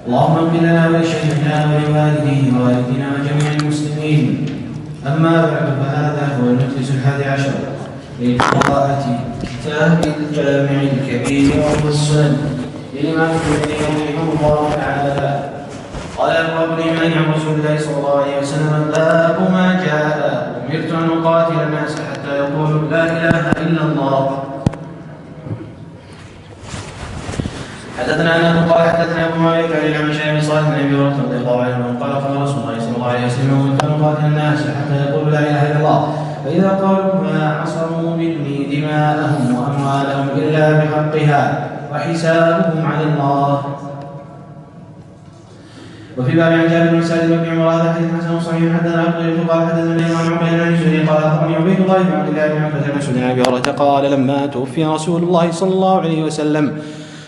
اللهم اغفر لنا ولشيخنا ولوالديه ووالدينا وجميع المسلمين. أما بعد، فهذا هو المجلس 11 لقراءة كتاب الجامع الكبير وهو السنن للإمام الترمذي رحمه الله تعالى. قال أبواب الإيمان عن رسول الله صلى الله عليه وسلم: باب ما جاء أمرت أن أقاتل الناس حتى يقولوا لا إله إلا الله. حدثنا أنه قال حدثنا أبو معاوية عن الأعمش عن صالح بن أبي هريرة رضي الله عنه قال قال رسول الله صلى الله عليه وسلم: أمرت أن أقاتل الناس حتى يقولوا لا إله إلا الله، فإذا قالوا ما عصموا مني دماءهم وأموالهم إلا بحقها وحسابهم على الله. وفي باب عن جابر بن سعد بن عمر هذا حديث حسن صحيح. حدثنا عبد قال حدثنا عن عبيد بن سعيد قال اخبرني عبيد الله بن عبد الله بن عبد بن سعيد بن هريره قال: لما توفي رسول الله صلى الله عليه وسلم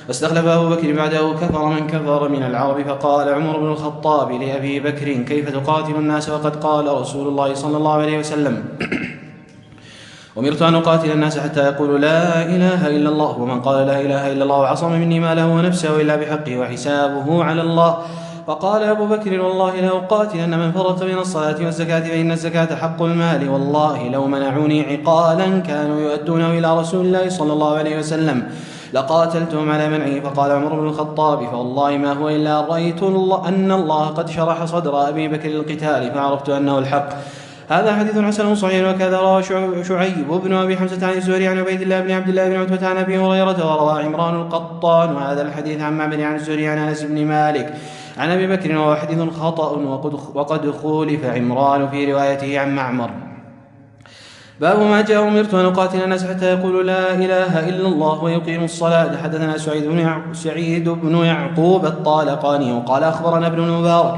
واستخلف أبو بكر بعده كفر من كفر من العرب، فقال عمر بن الخطاب لأبي بكر: كيف تقاتل الناس وقد قال رسول الله صلى الله عليه وسلم: أمرت أن أقاتل الناس حتى يقولوا لا إله إلا الله، ومن قال لا إله إلا الله وعصم مني ماله ونفسه إلا بحقه وحسابه على الله. فقال أبو بكر: والله لأقاتلن من فرق بين الصلاة والزكاة، فإن الزكاة حق المال، والله لو منعوني عقالا كانوا يؤدونه إلى رسول الله صلى الله عليه وسلم لقاتلتهم على منعه. فقال عمر بن الخطاب: فوالله ما هو إلا رأيت أن الله قد شرح صدر أبي بكر للقتال فعرفت أنه الحق. هذا حديث حسن صحيح. وكذا روى شعيب بن أبي حمزة عن الزهري عن عبيد الله بن عبد الله بن عتبة عن أبي هريرة، وروى عمران القطان وهذا الحديث عن معبد عن الزهري عن أنس بن مالك عن أبي بكر، وهو حديث خطأ وقد خولف عمران في روايته عن معمر. باب ما جاء أمرت أن أقاتل الناس حتى يقولوا لا إله إلا الله ويقيموا الصلاة. حدثنا سعيد بن يعقوب الطالقاني وقال أخبرنا ابن المبارك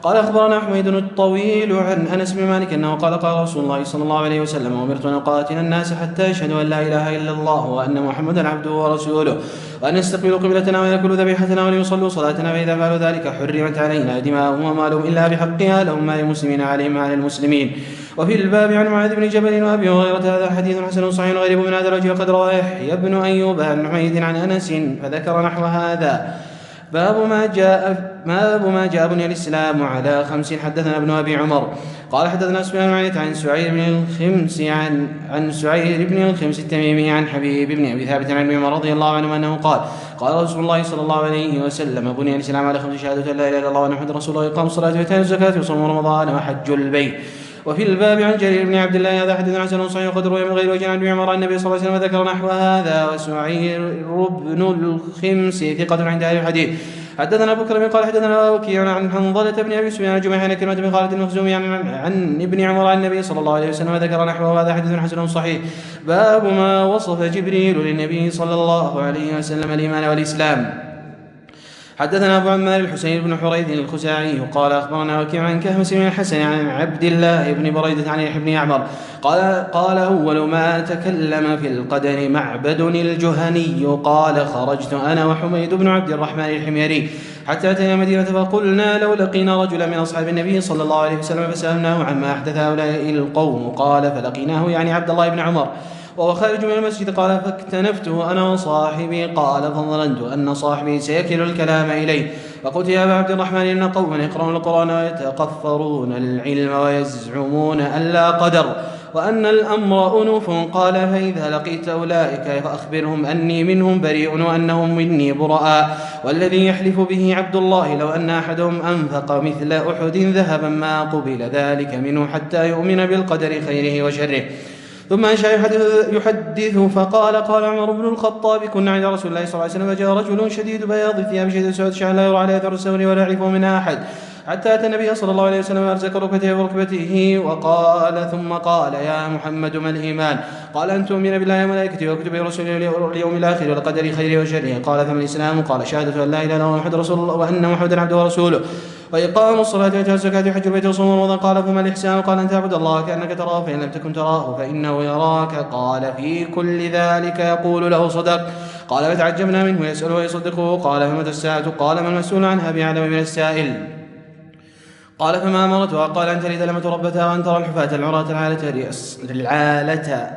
قال أخبرنا حميد الطويل عن أنس بن مالك أنه قال قال رسول الله صلى الله عليه وسلم: أمرت أن أقاتل الناس حتى يشهدوا أن لا إله إلا الله وأن محمدا عبده ورسوله، وأن يستقبلوا قبلتنا ويأكلوا ذبيحتنا وليصلوا صلاتنا، فإذا فعلوا ذلك حرمت علينا دماؤهم ومالهم إلا بحقها، لهم ما للمسلمين عليهم على المسلمين. وفي الباب عن معاذ بن جبل وأبي هريرة هذا حديث حسن صحيح غريب من هذا الوجه، وقد روى يحيى بن أيوب عن حميد عن أنس فذكر نحو هذا. باب ما جاء بني الإسلام على 5. حدثنا ابن أبي عمر قال حدثنا سفيان عن سعير بن الخمس التميمي عن حبيب بن أبي ثابت عن ابن عمر رضي الله عنه أنه قال قال رسول الله صلى الله عليه وسلم: بني الإسلام على 5: شهادة لا إله إلا الله وأن محمدا رسول الله، وإقام الصلاة وإيتاء الزكاة وصوم رمضان وحج البيت. وفي الباب عن جرير بن عبد الله هذا حديث حسن صحيح وقد روي من غير وجه عن ابن عمر عن النبي صلى الله عليه وسلم وذكر نحو هذا. وسعير بن الخمس ثقة عند أهل الحديث. حدثنا أبو بكر قال حدثنا وكيع عن حنظلة بن أبي سفيان جميعا عن كلمة بن خالد المخزومي عن ابن عمر عن النبي صلى الله عليه وسلم وذكر نحوه. هذا حديث حسن صحيح. باب ما وصف جبريل للنبي صلى الله عليه وسلم الإيمان والإسلام. حدثنا أبو عمار الحسين بن حريث الخزاعي قال أخبرنا وكيع عن كهمس بن الحسن عن عبد الله بن بريدة عن يحيى بن يعمر قال أول ما تكلم في القدر معبد الجهني قال: خرجت أنا وحميد بن عبد الرحمن الحميري حتى أتينا مدينة، فقلنا لو لقينا رجلا من أصحاب النبي صلى الله عليه وسلم فسألناه عما أحدث هؤلاء القوم، قال: فلقيناه يعني عبد الله بن عمر وهو خارج من المسجد، قال: فاكتنفته أنا وصاحبي، قال: فظننت أن صاحبي سيكل الكلام إليه، فقلت: يا أبا عبد الرحمن إن قوما يقرؤون القرآن ويتقفرون العلم ويزعمون أن لا قدر وأن الأمر أنوف، قال: فإذا لقيت أولئك فأخبرهم أني منهم بريء وأنهم مني براء، والذي يحلف به عبد الله لو أن أحدهم أنفق مثل أحد ذهبا ما قبل ذلك منه حتى يؤمن بالقدر خيره وشره. ثم أنشأ يحدث فقال: قال عمر بن الخطاب: كنا عند رسول الله صلى الله عليه وسلم فجاء رجل شديد بياض الثياب شديد سواد الشعر لا يرى عليه أثر السفر ولا يعرفه منها أحد، حتى أتى النبي صلى الله عليه وسلم وأرزق ركبته بركبته وقال ثم قال: يا محمد ما الإيمان؟ قال: أن تؤمن بالله وملائكته وكتبه ورسله واليوم الآخر والقدر خيره وشره. قال: فما الإسلام؟ قال: شهادة أن لا إله إلا الله محمد رسول الله وأن محمدا عبده ورسوله، وإقام الصلاة وإيتاء الزكاة وحج البيت وصوم رمضان. قال: فما الإحسان؟ قال: أن تعبد الله كأنك تراه فإن لم تكن تراه فإنه يراك. قال: في كل ذلك يقول له صدق. قال: فتعجبنا منه يسأل ويصدقه. قال: فمتى الساعة؟ قال: ما المسؤول عنها بأعلم من السائل. قال: فما أمرتها؟ قال: أن تلد الأمة ربتها وأن ترى الحفاة العراة العالة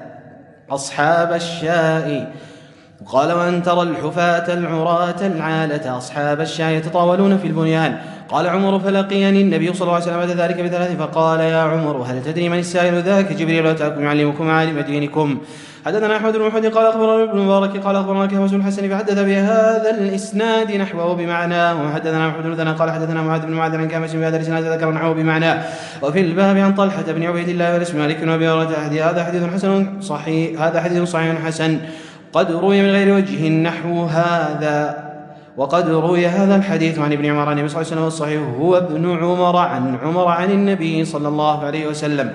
أصحاب الشاء قال وأن ترى الحفاة العراة العالة أصحاب الشاة يتطاولون في البنيان. قال عمر فلقيني النبي صلى الله عليه وسلم بعد ذلك بثلاث فقال يا عمر هل تدري من السائل ذاك؟ جبريل أتاكم يعلمكم معالم دينكم. حدثنا أحمد بن محمد قال أخبرنا ابن مبارك قال أخبرنا كهوس بن الحسن فحدث بهذا الإسناد نحوه بمعناه. وحدثنا محمد بن ثنا قال حدثنا معاذ بن معاذ عن كهوس بهذا الإسناد ذكر نحوه بمعناه. وفي الباب عن طلحة بن عبيد الله وليس مالك وأبي هريرة هذا حديث حسن صحيح، هذا حديث صحيح حسن قد روي من غير وجه نحو هذا. وقد روي هذا الحديث عن ابن عمر عن النبي صلى الله عليه وسلم والصحيح هو ابن عمر عن النبي صلى الله عليه وسلم.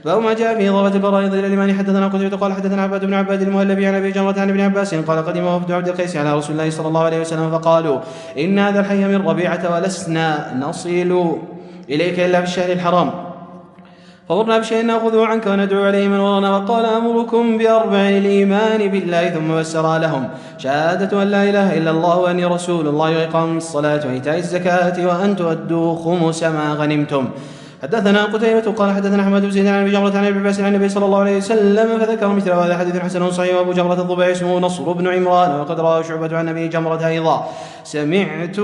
فهو ما جاء في إضافة الفرائض إلى الإيمان. حدثنا قتيبة قال حدثنا عباد بن عباد المهلبي عن أبي جمرة عن ابن عباس قال قدم وفد عبد القيس على رسول الله صلى الله عليه وسلم فقالوا إن هذا الحي من ربيعة ولسنا نصل إليك إلا في الشهر الحرام، فضرنا بشيء نأخذه عنك وندعو عليه من ورانا. وقال أمركم بأربع الإيمان بالله، ثم فسر لهم شهادة أن لا إله إلا الله وأني رسول الله وإقام الصلاة وإيتاء الزكاة وأن تؤدوا خمس ما غنمتم. حدثنا قتيبة قال حدثنا أحمد بن زيد عن أبي جمرة عن ابن عباس عن النبي صلى الله عليه وسلم فذكر مثل هذا حديث حسن صحيح. وأبو جمرة الضبعي اسمه نصر بن عمران وقد رواه شعبة عن أبي جمرة أيضا. سمعت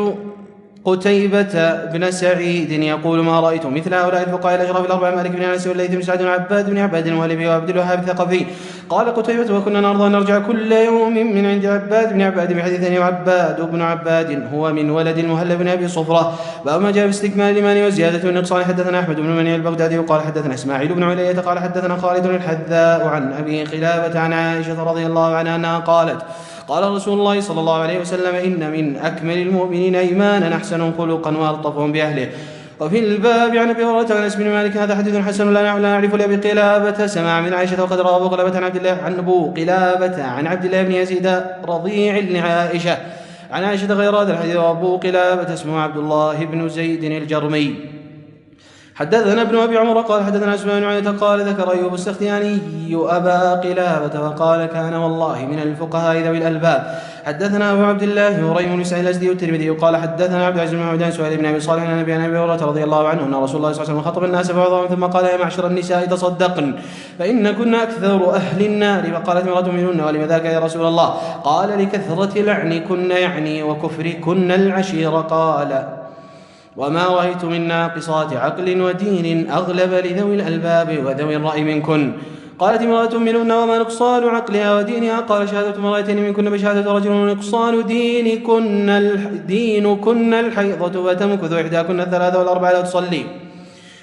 قتيبة بن سعيد يقول ما رأيت مثل هؤلاء الفقهاء الأشراف الأربعة مالك بن أنس والليث بن سعد عباد بن عباد المهلبي وعبد الوهاب الثقفي. قال قتيبة وكنا نرضى أن نرجع كل يوم من عند عباد بن عباد بحديث وعباد بن عباد هو من ولد المهلب بن أبي صفرة. باب ما جاء باستكمال الإيمان وزيادة النقصان. حدثنا أحمد بن منيع البغدادي وقال حدثنا إسماعيل بن علية قال حدثنا خالد الحذاء عن أبي قلابة عن عائشة رضي الله عنها أنها قالت قال رسول الله صلى الله عليه وسلم إن من أكمل المؤمنين إيمانا أحسنهم خلقا وألطفهم بأهله. وفي الباب عن أبي هريرة عن أنس بن مالك هذا حديث حسن لا نعرف لأبي قلابة سماع من عائشة. وقد روى أبو قلابة عن عبد الله بن يزيد رضيع لعائشة عن عائشة غير هذا الحديث. وأبو قلابة اسمه عبد الله بن زيد الجرمي. حدثنا ابن أبي عمر قال حدثنا سفيان بن عيينة قال ذكر أيوب السختياني أبا قلابة وقال كان والله من الفقهاء ذوي الألباب. حدثنا أبو عبد الله هريم بن سعيد الأزدي والترمذي قال حدثنا عبد العزيز بن محمد سؤال بن أبي صالح عن أبي هريرة رضي الله عنه أن رسول الله صلى الله عليه وسلم خطب الناس فوعظهم ثم قال يا معشر النساء تصدقن فإن كنا أكثر أهل النار. فقالت امرأة منهن ولم ذاك يا رسول الله؟ قال لكثرة لعنكن يعني وكفركن العشير. قال وما رأيت من ناقصات عقل ودين أغلب لذوي الألباب وذوي الرأي منكن. قالت امرأة منهن وما نقصان عقلها ودينها؟ قال شهادة امرأتين منكن بشهادة رجل ونقصان دينكن الحيضة فتمكث إحداكن الثلاثة والأربعة لا تصلي.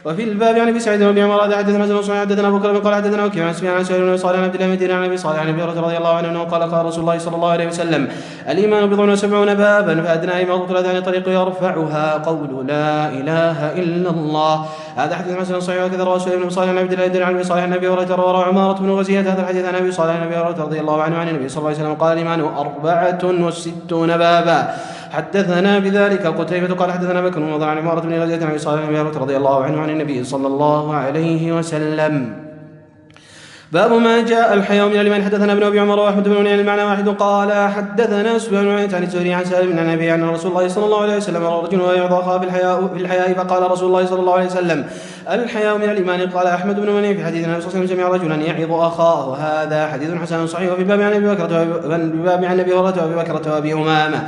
وفي الباب عن ابي سعيد بن عمر حدثنا حسن صحيح حدثنا ابو بكر قال حدثنا وكيع عن سفيان عن سهيل بن صالح عن عبد الله بن دينار عن ابي صالح عن ابي هريره رضي الله عنه قال قال رسول الله صلى الله عليه وسلم الايمان بضع وسبعون بابا فادنى ما طلعت عن طريق يرفعها قول لا اله الا الله. هذا حديث حسن صحيح. وكذا رواه سهيل بن صالح عن عبد الله بن دينار عن ابي صالح عن ابي هريره وروى عماره بن غزية هذا الحديث عن ابي صالح عن ابي هريره رضي الله عنه عن النبي صلى الله عليه وسلم قال الايمان 64 بابا. حدثنا بذلك قتيبة قال حدثنا بكر بن عن عمارة بن غزية عن ابي صالح عن ابي هريرة رضي الله عنه عن النبي صلى الله عليه وسلم. باب ما جاء الحياء من الإيمان. حدثنا ابن أبي عمر وأحمد بن منيع المعنى واحد قال حدثنا سفيان بن عيينة عن الزهري عن سالم بن النبي عن رسول الله صلى الله عليه وسلم رجل ويعظ أخاه في الحياء فقال رسول الله صلى الله عليه وسلم الحياء من الإيمان. قال أحمد بن منيع في حديث النبي صلى الله عليه وسلم سمع رجلا يعظ أخاه. هذا حديث حسن صحيح. وفي الباب عن أبي هريرة وأبي بكرة وأبي أمامة.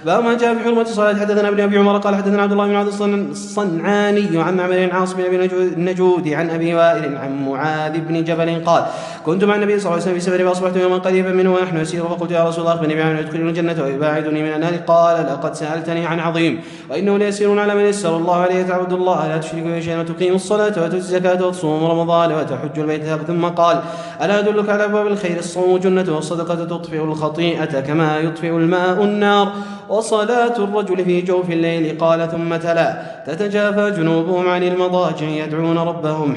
باب ما جاء في حرمة الصلاة. حدثنا ابن أبي عمر قال حدثنا عبد الله بن عبد الصنعاني عن معمر عاصم بن النجود عن أبي وائل عن معاذ بن جبل قال كنت مع النبي صلى الله عليه وسلم في سفر فأصبحت يوما قريبا منه ونحن نسير فقلت يا رسول الله أخبرني بعمل يدخلني الجنة ويباعدني من النار. قال لقد سألتني عن عظيم وإنه ليسير على من يسر الله عليه تعبد الله لا تشرك به شيئا وتقيم الصلاة وتؤتي الزكاة وتصوم رمضان وتحج البيت. ثم قال ألا أدلك على أبواب الخير؟ الصوم جنة والصدقة تطفئ الخطيئة كما يطفئ الماء النار وصلاة الرجل في جوف الليل. قال ثم تلا تتجافى جنوبهم عن المضاجع يدعون ربهم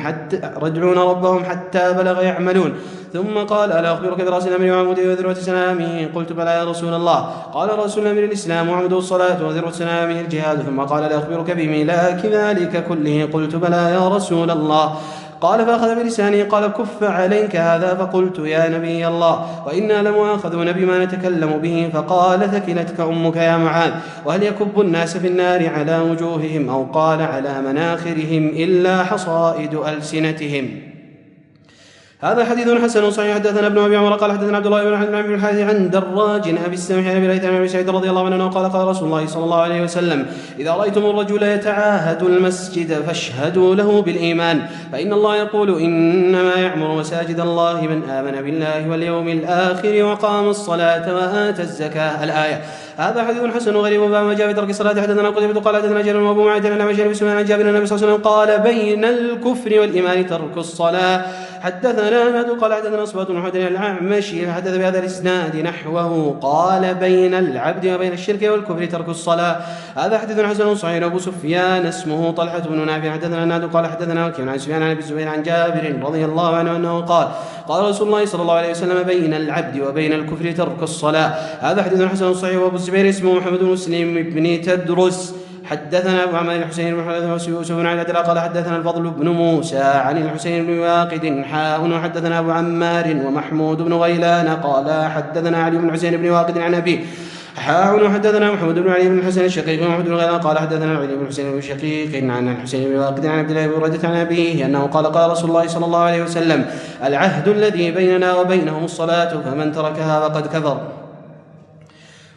حتى بلغ يعملون. ثم قال ألا أخبرك برأس الأمر وعموده وذروة سنامه؟ قلت بلى يا رسول الله. قال رأس الأمر الإسلام وعموده الصلاة وذروة سنامه الجهاد. ثم قال ألا أخبرك بملاك ذلك كله؟ قلت بلى يا رسول الله. قال فأخذ بلسانه قال كف عليك هذا. فقلت يا نبي الله وإنا لمؤاخذون بما نتكلم به. فقال ثكلتك أمك يا معاذ. وهل يكب الناس في النار على وجوههم أو قال على مناخرهم إلا حصائد ألسنتهم؟ هذا حديث حسن صحيح. حدثنا ابن ابي عمر قال حدثنا عبد الله بن الحارث عن دراج ابي السمح عن ابي ليث عن ابي سعيد رضي الله عنه قال قال رسول الله صلى الله عليه وسلم: اذا رايتم الرجل يتعاهد المسجد فاشهدوا له بالايمان، فان الله يقول: انما يعمر مساجد الله من امن بالله واليوم الاخر وقام الصلاه واتى الزكاه. الايه. هذا حديث حسن غريب. بما جاء في ترك الصلاه. حدثنا قتيبة قال حدثنا جابر وابو معاذ عن ابي سفيان عن جابر النبي صلى الله عليه وسلم قال: بين الكفر والايمان ترك الصلاه. حدثنا أحمد قال حدثنا أصبغة بن محمد الأعمش فحدث بهذا الإسناد نحوه قال: بين العبد وبين الشرك والكفر ترك الصلاة. هذا حديث حسن صحيح. أبو سفيان اسمه طلحة بن نافع. حدثنا ناد قال حدثنا وكيع عن سفيان عن أبي الزبير عن جابر رضي الله عنه أنه قال: قال رسول الله صلى الله عليه وسلم: بين العبد وبين الكفر ترك الصلاة. هذا حديث حسن صحيح. وأبو الزبير اسمه محمد بن مسلم بن تدرس. حدثنا أبو عمر الحسين بن محمد يوسف بن عبد الله قال حدثنا الفضل بن موسى عن الحسين بن واقد وحدثنا أبو عمار ومحمود بن غيلان قال حدثنا علي بن حسين بن واقد عن أبيه وحدثنا محمد بن علي بن الحسين الشقيق ومحمود بن غيلان قال حدثنا علي بن حسين بن شقيق عن الحسين بن واقد عن عبد الله بن بريدة عن أبيه أنه قال: قال رسول الله صلى الله عليه وسلم: العهد الذي بيننا وبينهم الصلاة فمن تركها فقد كفر.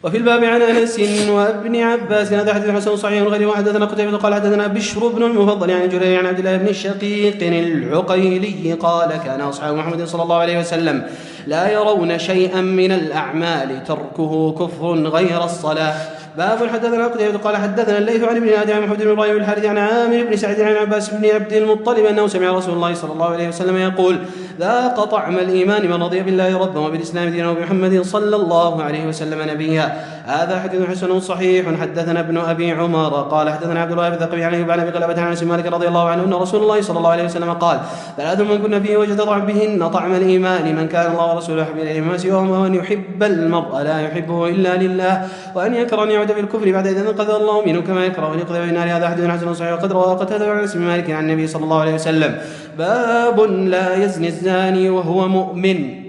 وفي الباب عن انس وابن عباس. هذا حديث حسن صحيح غريب. وحدثنا قتيبة قال حدثنا بشر بن المفضل عن جرير عن عبد الله بن الشقيق العقيلي قال: كان اصحاب محمد صلى الله عليه وسلم لا يرون شيئا من الاعمال تركه كفر غير الصلاه. باب. حدثنا قتيبة قال حدثنا الليث عن ابن ادم عن محمد بن ابراهيم الحارث عن عامر بن سعد عن عباس بن عبد المطلب انه سمع رسول الله صلى الله عليه وسلم يقول: ذاق طعم الايمان من رضي بالله ربا وبالاسلام دينا وبمحمد صلى الله عليه وسلم نبيا. هذا حديث حسن صحيح. حدثنا ابن ابي عمر قال حدثنا عبد الله بن ثقفي عن ابي قلابة عن انس مالك رضي الله عنه ان رسول الله صلى الله عليه وسلم قال: ثلاث من كن فيه وجد بهن طعم الايمان: من كان الله ورسوله يحب اليه ما سواهما، وان يحب المرء لا يحبه الا لله، وان يكره ان يعود بالكفر بعد اذا انقذ الله منه كما يكره ان يقذف في النار. هذا حديث حسن صحيح. وقد روى قتادة عن انس مالك عن النبي صلى الله عليه وسلم: باب لا يزني الزاني وهو مؤمن.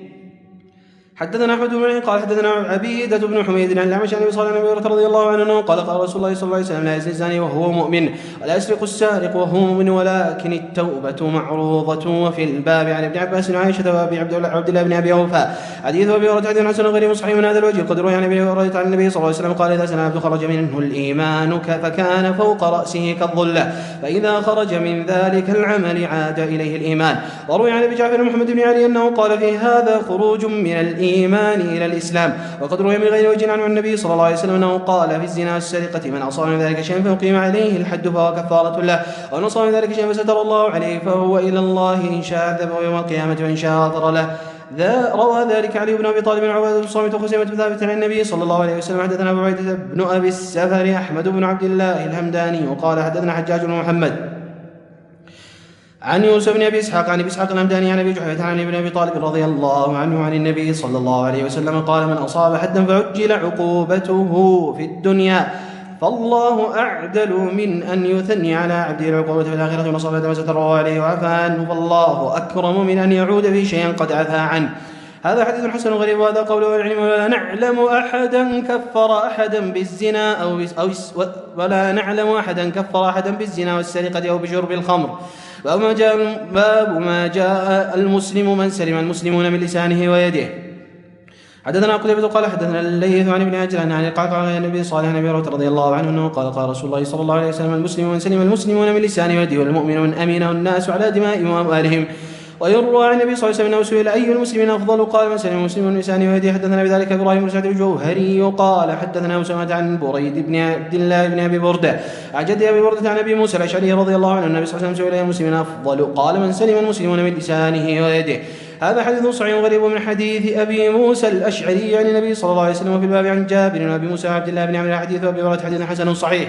حدثنا احمد بن معين قال حدثنا عبيدة بن حميد عن الأعمش عن ابي صالح عن ابي هريرة رضي الله عنه قال: قال رسول الله صلى الله عليه وسلم: لا يزني الزاني وهو مؤمن ولا يسرق السارق وهو مؤمن ولكن التوبة معروضة. وفي الباب عن ابن عباس وعائشة وابي عبد الله بن ابي اوفى. حديث ابي هريرة حديث حسن غريب صحيح من هذا الوجه. قد روي عن ابي هريرة عن النبي صلى الله عليه وسلم قال: اذا زنى العبد خرج منه الايمان فكان فوق راسه كالظلة، فاذا خرج من ذلك العمل عاد اليه الايمان. وروي عن ابي جعفر محمد بن علي انه قال: في هذا خروج من الايمان الى الإسلام. وقد روي من غير وجه عن النبي صلى الله عليه وسلم أنه قال: في الزنا والسرقة من أصاب من ذلك شيئا فأقيم عليه الحد فهو كفارة له، ومن أصاب من ذلك شيئا فستر الله عليه فهو إلى الله إن شاء عذبه يوم القيامة وإن شاء غفر له. روى ذلك علي بن أبي طالب وعبادة بن الصامت وخزيمة بن ثابت عن النبي صلى الله عليه وسلم. حدثنا أبو عبيدة بن أبي السفر أحمد بن عبد الله الهمداني وقال حدثنا حجاج بن محمد عن يوسف بن ابي اسحاق عن ابي اسحاق الهمداني عن ابي جحيفة عن ابن ابي طالب رضي الله عنه عن النبي صلى الله عليه وسلم قال: من اصاب حدا فعجل عقوبته في الدنيا فالله اعدل من ان يثني على عبده العقوبة في الاخرة، ومن اصاب حدا فستره عليه وعفى عنه فالله اكرم من ان يعود في شيء قد عفى عنه. هذا حديث حسن غريب. وهذا قوله العلم. ولا نعلم احدا كفر احدا بالزنا ولا نعلم احدا كفر احدا بالزنا والسرقة او بشرب الخمر. باب ما جاء المسلم من سلم المسلمون من لسانه ويده. حدثنا قتيبة قال حدثنا الليث عن ابن عجلان عن القعقاع عن النبي صالح عن ابي هريرة رضي الله عنه انه قال: قال رسول الله صلى الله عليه وسلم: المسلم من سلم المسلمون من لسانه ويده، والمؤمن من امنه الناس على دمائهم واموالهم. ويروى عن النبي صلى الله عليه وسلم انه سئل: اي المسلمين افضل؟ قال: من سلم المسلم من لسانه ويده. حدثنا بذلك ابراهيم بن سعد الجوهري قال حدثنا اسامة عن بريد بن عبد الله بن ابي برده عن جد ابي برده عن ابي موسى الاشعري رضي الله عنه النبي صلى الله عليه وسلم سئل: اي المسلمين افضل؟ قال: من سلم المسلمون من لسانه ويده. هذا حديث صحيح غريب من حديث ابي موسى الاشعري عن النبي صلى الله عليه وسلم. وفي الباب عن جابر وابي موسى وعبد الله بن عمرو حديث ابي هريرة حديث حسن صحيح.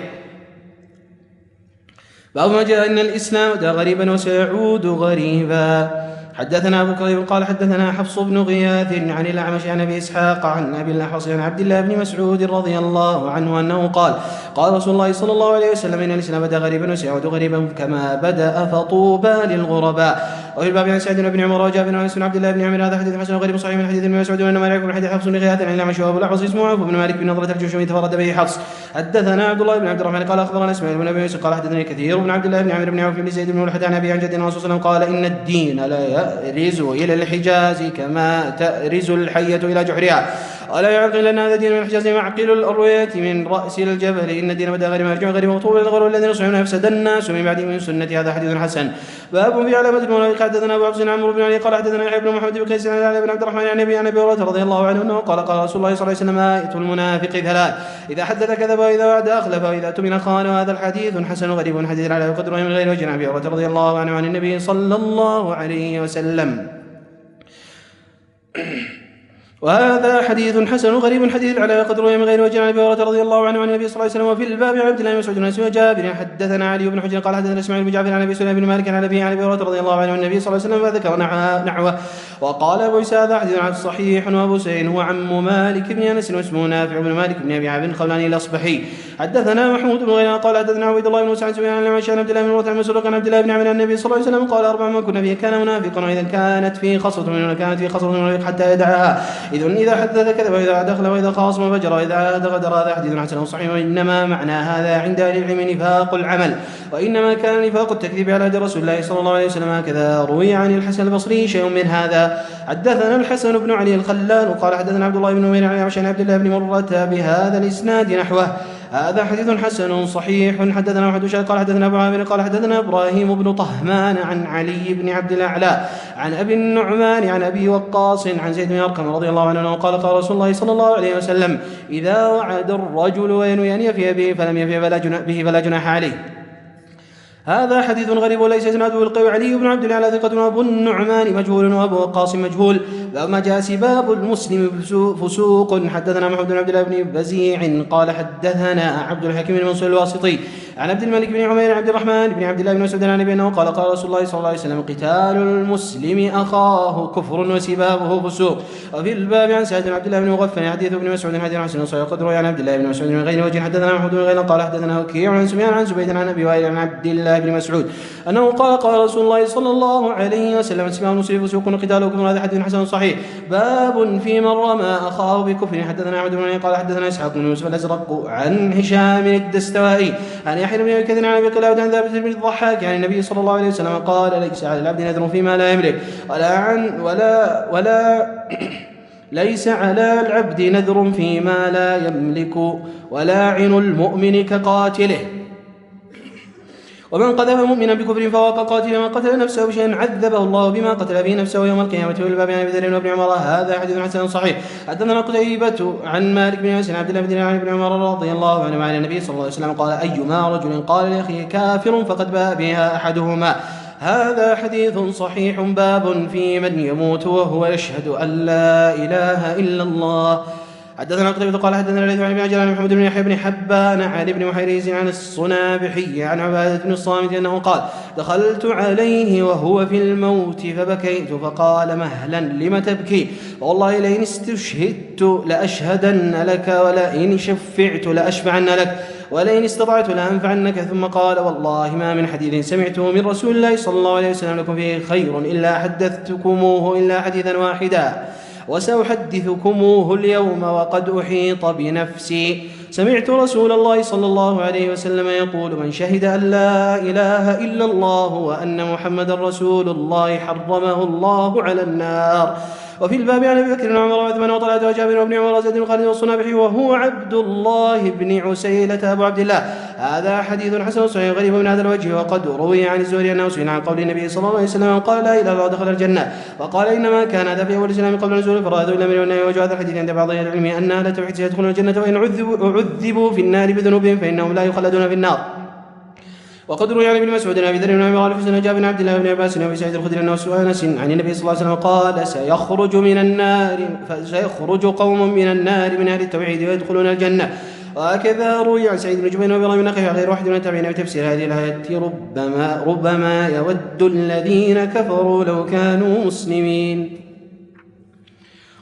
باب ما جاء ان الاسلام دا غريبا وسيعود غريبا. حدثنا ابو كريب قال حدثنا حفص بن غياث عن الاعمش عن ابي اسحاق عن ابي الاحوص عن عبد الله بن مسعود رضي الله عنه انه قال: قال رسول الله صلى الله عليه وسلم: ان الاسلام بدا غريبا وسيعود غريبا كما بدا فطوبى للغرباء. وفي الباب عن سعد بن عمر وجابر بن عبد الله بن عمرو. هذا حديث حسن غريب صحيح من حديث ابن مسعود وانما لا يكون حديث حفص بن غياث عن الاعمش وابو الاحوص اسمه عوف بن مالك بن نضرة الجشمي تفرد به حفص. حدثنا عبد الله بن عبد الرحمن قال اخبرنا اسماعيل بن ابي يوسف قال حدثني كثير بن عبد الله بن عمرو بن عوف بن زيد بن ملحد عن ابي عن جد الرسول صلى الله عليه وسلم قال: ان الدين لا تأرز إلى الحجاز كما تأرز الحية إلى جحرها. ولا يعقل أن هذا دين من الحجاز معقل الأروية من رأس الجبل إن الدين بدا غير مرجع غير مغطوب الغر الذين يصحون يفسد الناس من بعد من سنة. هذا حديث حسن. باب في علامة المنافق. حدثنا أبو عبد عمرو بن علي قال حدثنا يحيى بن محمد بن قيس عن علي بن عبد الرحمن عن أبي هريرة رضي الله عنه أنه قال قال رسول الله صلى الله عليه وسلم آية المنافق ثلاث: إذا حدث كذب وإذا وعد أخلف وإذا اؤتمن خان. وهذا الحديث حسن غريب حديث على قدره من غير وجه. عن أبي هريرة رضي الله عنه عن النبي صلى الله عليه وسلم. وهذا حديث حسن غريب حديث على قدره من غير وجه. عن ابي هريره رضي الله عنه عن النبي صلى الله عليه وسلم. وفي الباب عن عبد الله بن مسعود وجابر. حدثنا علي بن حجر قال حدثنا اسماعيل بن جعفر عن ابي سليمان بن مالك عن ابي هريره رضي الله عنه عن النبي صلى الله عليه وسلم فذكر نحوه. وقال ابو عيسى هذا حديث صحيح. وابو سعيد هو عم مالك بن انس واسمه نافع بن مالك بن ابي عامر الخولاني الاصبحي. حدثنا محمود بن غيلان قال حدثنا عبد الله بن موسى عن سفيان عن عبد الله بن مرة عن مسروق عن عبد الله بن عمرو عن النبي صلى الله عليه وسلم قال: 4 من كنا فيه كان منافقا. واذا كانت فيه خصلة منه حتى يدعها. اذا حدث كذب وإذا دخل وإذا خاصم فجر وإذا عاد غدر. هذا حديث حسن صحيح. وإنما معنى هذا عند أهل العلم نفاق العمل، وإنما كان نفاق التكذيب على هدي رسول الله صلى الله عليه وسلم. هكذا روي عن الحسن البصري شيء من هذا. حدثنا الحسن بن علي الخلال قال حدثنا عبد الله بن نمير عن عبد الله بن مرة بهذا الإسناد نحوه. هذا حديث حسن صحيح. حدثنا أحد شيء قال حدثنا أبو عامر قال حدثنا إبراهيم بن طهمان عن علي بن عبد الأعلى عن أبي النعمان عن أبي وقاص عن زيد بن أرقم رضي الله عنه قال قال رسول الله صلى الله عليه وسلم: إذا وعد الرجل وينوي أن يفي به فلم يفي فلا جناح عليه. هذا حديث غريب وليس إسناده بالقوي. علي بن عبد الأعلى ثقة وأبو النعمان مجهول وأبو وقاص مجهول. ما جاء سباب المسلم فسوق. حدثنا محمد بن عبد الله بن بزيع قال حدثنا عبد الحكيم بن منصور الواسطي عن عبد الملك بن عمير عبد الرحمن بن عبد الله بن مسعود عن أبي أنه قال قال رسول الله صلى الله عليه وسلم: قتال المسلم أخاه كفر وسبابه فسوق. وفي الباب عن سعد بن عبد الله بن مغفل حديث ابن مسعود حديث حسن صحيح قد روي عن عبد الله بن مسعود من غير وجه. حدثنا محمود بن غيلان قال حدثنا وكيع عن سفيان عن زبيد عن أبي وائل عن عبد الله بن مسعود أنه قال قال رسول الله صلى الله عليه وسلم: سباب المسلم فسوق وقتاله كفر. هذا حديث حسن صحيح. باب في من رمى أخاه بكفر. حدثنا أحمد بن قال حدثنا إسحاق بن يوسف الأزرق عن هشام الدستوائي عن يحيى بن أبي كثير عن أبي قلابة عن ثابت بن الضحاك عن النبي صلى الله عليه وسلم قال: ليس على العبد نذر فيما لا يملك ولا ليس على العبد نذر فيما لا يملك ولاعن المؤمن كقاتله. ومن قذف مؤمنا بكفر فهو كقاتل. من قتل نفسه بشيء عذبه الله بما قتل به نفسه يوم القيامة. والباب عن أبي ذر وابن عمر. هذا حديث حسن صحيح. حدثنا قتيبة عن مالك بن أنس عن عبد الله بن ابن عمر رضي الله عنه عن النبي صلى الله عليه وسلم قال: أيما رجل قال لأخيه كافر فقد باء بها أحدهما. هذا حديث صحيح. باب في من يموت وهو يشهد أن لا إله إلا الله. حدثنا قتيبة قال حدثنا الليث عن ابن عجلان عن محمد بن يحيى بن حبان عن ابن محيريز عن الصنابحي عن عبادة بن الصامت أنه قال: دخلت عليه وهو في الموت فبكيت فقال: مهلا لم تبكي؟ والله لئن استشهدت لأشهدن لك ولئن شفعت لأشفعن لك ولئن استطعت لأنفعنك. ثم قال: والله ما من حديث سمعته من رسول الله صلى الله عليه وسلم لكم فيه خير إلا حدثتكموه إلا حديثا واحدا وسأحدثكموه اليوم وقد أحيط بنفسي. سمعت رسول الله صلى الله عليه وسلم يقول: من شهد أن لا إله إلا الله وأن محمد رسول الله حرمه الله على النار. وفي الباب عن ابي بكر بن عمر وعثمان وطلحة وجابر وابن عمر وزيد بن خالد والصنابحي وهو عبد الله بن عسيلة أبو عبد الله. هذا حديث حسن صحيح غريب من هذا الوجه. وقد روي عن الزهري أنه سئل عن قول النبي صلى الله عليه وسلم قال: لا إله إلا الله دخل الجنة. وقال: إنما كان هذا في أول الإسلام قبل نزول فرائض الأمر والنهي. وجه هذا الحديث عند بعض أهل العلم أن أهل التوحيد سيدخلون الجنة وإن عذبوا في النار بذنوبهم فإنهم لا يخلدون في النار. وقد روي عن ابن مسعود عن ابي ذر بن عمر الحسن وجابر بن عبد الله بن عباس وابي سعيد الخدري انه سئل انس عن النبي صلى الله عليه وسلم قال: سيخرج قوم من النار من اهل التوحيد ويدخلون الجنه. وهكذا روي عن سعيد بن جبير وابراهيم بن نخعي غير واحد من التابعين بتفسير هذه الايه: ربما يود الذين كفروا لو كانوا مسلمين.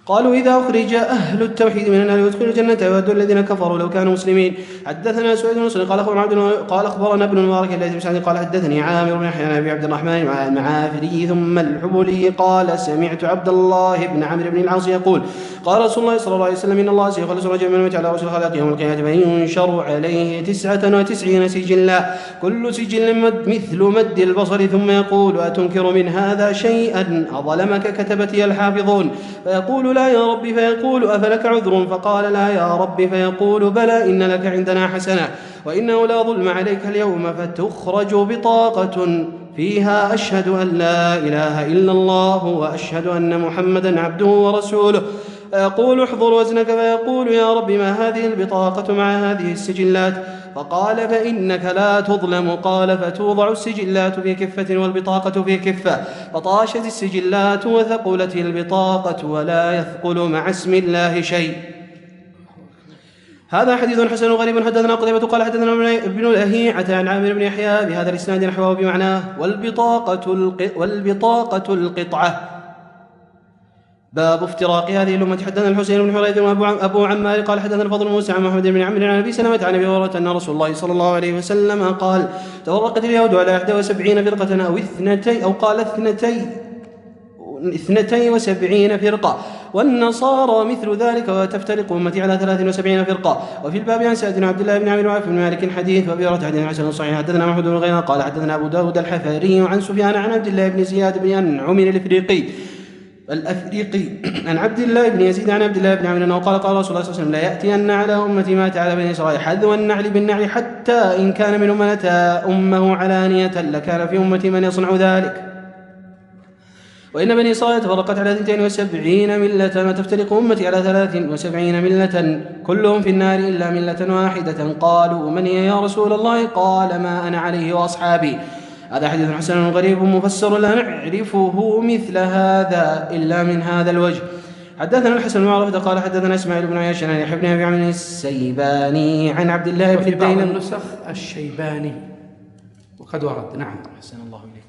قالوا: إذا أخرج أهل التوحيد من النار يدخلوا الجنة يود الذين كفروا لو كانوا مسلمين. حدثنا سعيد بن مسلم قال أخبرنا ابن المبارك الذي بن سعد قال حدثني عامر بن يحيى عن أبي عبد الرحمن المعافري ثم الحبلي قال: سمعت عبد الله بن عمرو بن العاص يقول: قال رسول الله صلى الله عليه وسلم إن الله سيخلص رجل من أمتي على رسول الخلق يوم القيامة فينشر عليه 99 سجلا كل سجل مثل مد البصر ثم يقول أتنكر من هذا شيئا أظلمك كتبتي الحافظون فيقول لا يا رب فيقول أفلك عذر فقال لا يا رب فيقول بلى إن لك عندنا حسنة وإنه لا ظلم عليك اليوم فتخرج بطاقة فيها أشهد أن لا إله إلا الله وأشهد أن محمدا عبده ورسوله فيقول احضر وزنك فيقول يا رب ما هذه البطاقة مع هذه السجلات فقال فإنك لا تظلم قال فتوضع السجلات في كفة والبطاقة في كفة فطاشت السجلات وثقلت البطاقة ولا يثقل مع اسم الله شيء. هذا حديث حسن غريب. حدثنا قتيبة قال حدثنا ابن الأهيعة عن عامر بن يحيى بهذا الإسناد نحوه بمعناه والبطاقة القطعة. باب افتراق هذه الأمة. حدثنا الحسين بن حريث وأبو عمار قال حدثنا الفضل موسى عن محمد بن عمرو عن أبي سلمة عن أبي هريرة أن رسول الله صلى الله عليه وسلم قال تفرقت اليهود على 71 فرقة أو قال 72 فرقة والنصارى مثل ذلك وتفترق أمتي على 73 فرقة. وفي الباب عن سعد بن عبد الله بن عمرو بن مالك حديث وأبي هريرة حديث حسن صحيح. حدثنا محمود بن غيلان قال حدثنا أبو داود الحفاري عن سفيان عن عبد الله بن زياد بن أنعم الأفريقي عن عبد الله بن يزيد عن عبد الله بن عمرو أنه قال قال رسول الله صلى الله عليه وسلم لا يأتين على أمتي ما أتى على بني إسرائيل حذو النعل بالنعل حتى إن كان من أتى أمه علانية لكان في أمتي من يصنع ذلك. وإن بني إسرائيل تفرقت على 72 ملة وتفترق أمتي على 73 ملة كلهم في النار إلا ملة واحدة. قالوا من هي يا رسول الله؟ قال ما أنا عليه وأصحابي. هذا حديث حسن غريب مفسر لا نعرفه مثل هذا إلا من هذا الوجه. حدثنا الحسن بن عرفة قال حدثنا إسماعيل بن عياش عن يحيى بن أبي عمرو السيباني عن عبد الله بن بعض النسخ الشيباني وقد ورد. نعم أحسن الله إليك.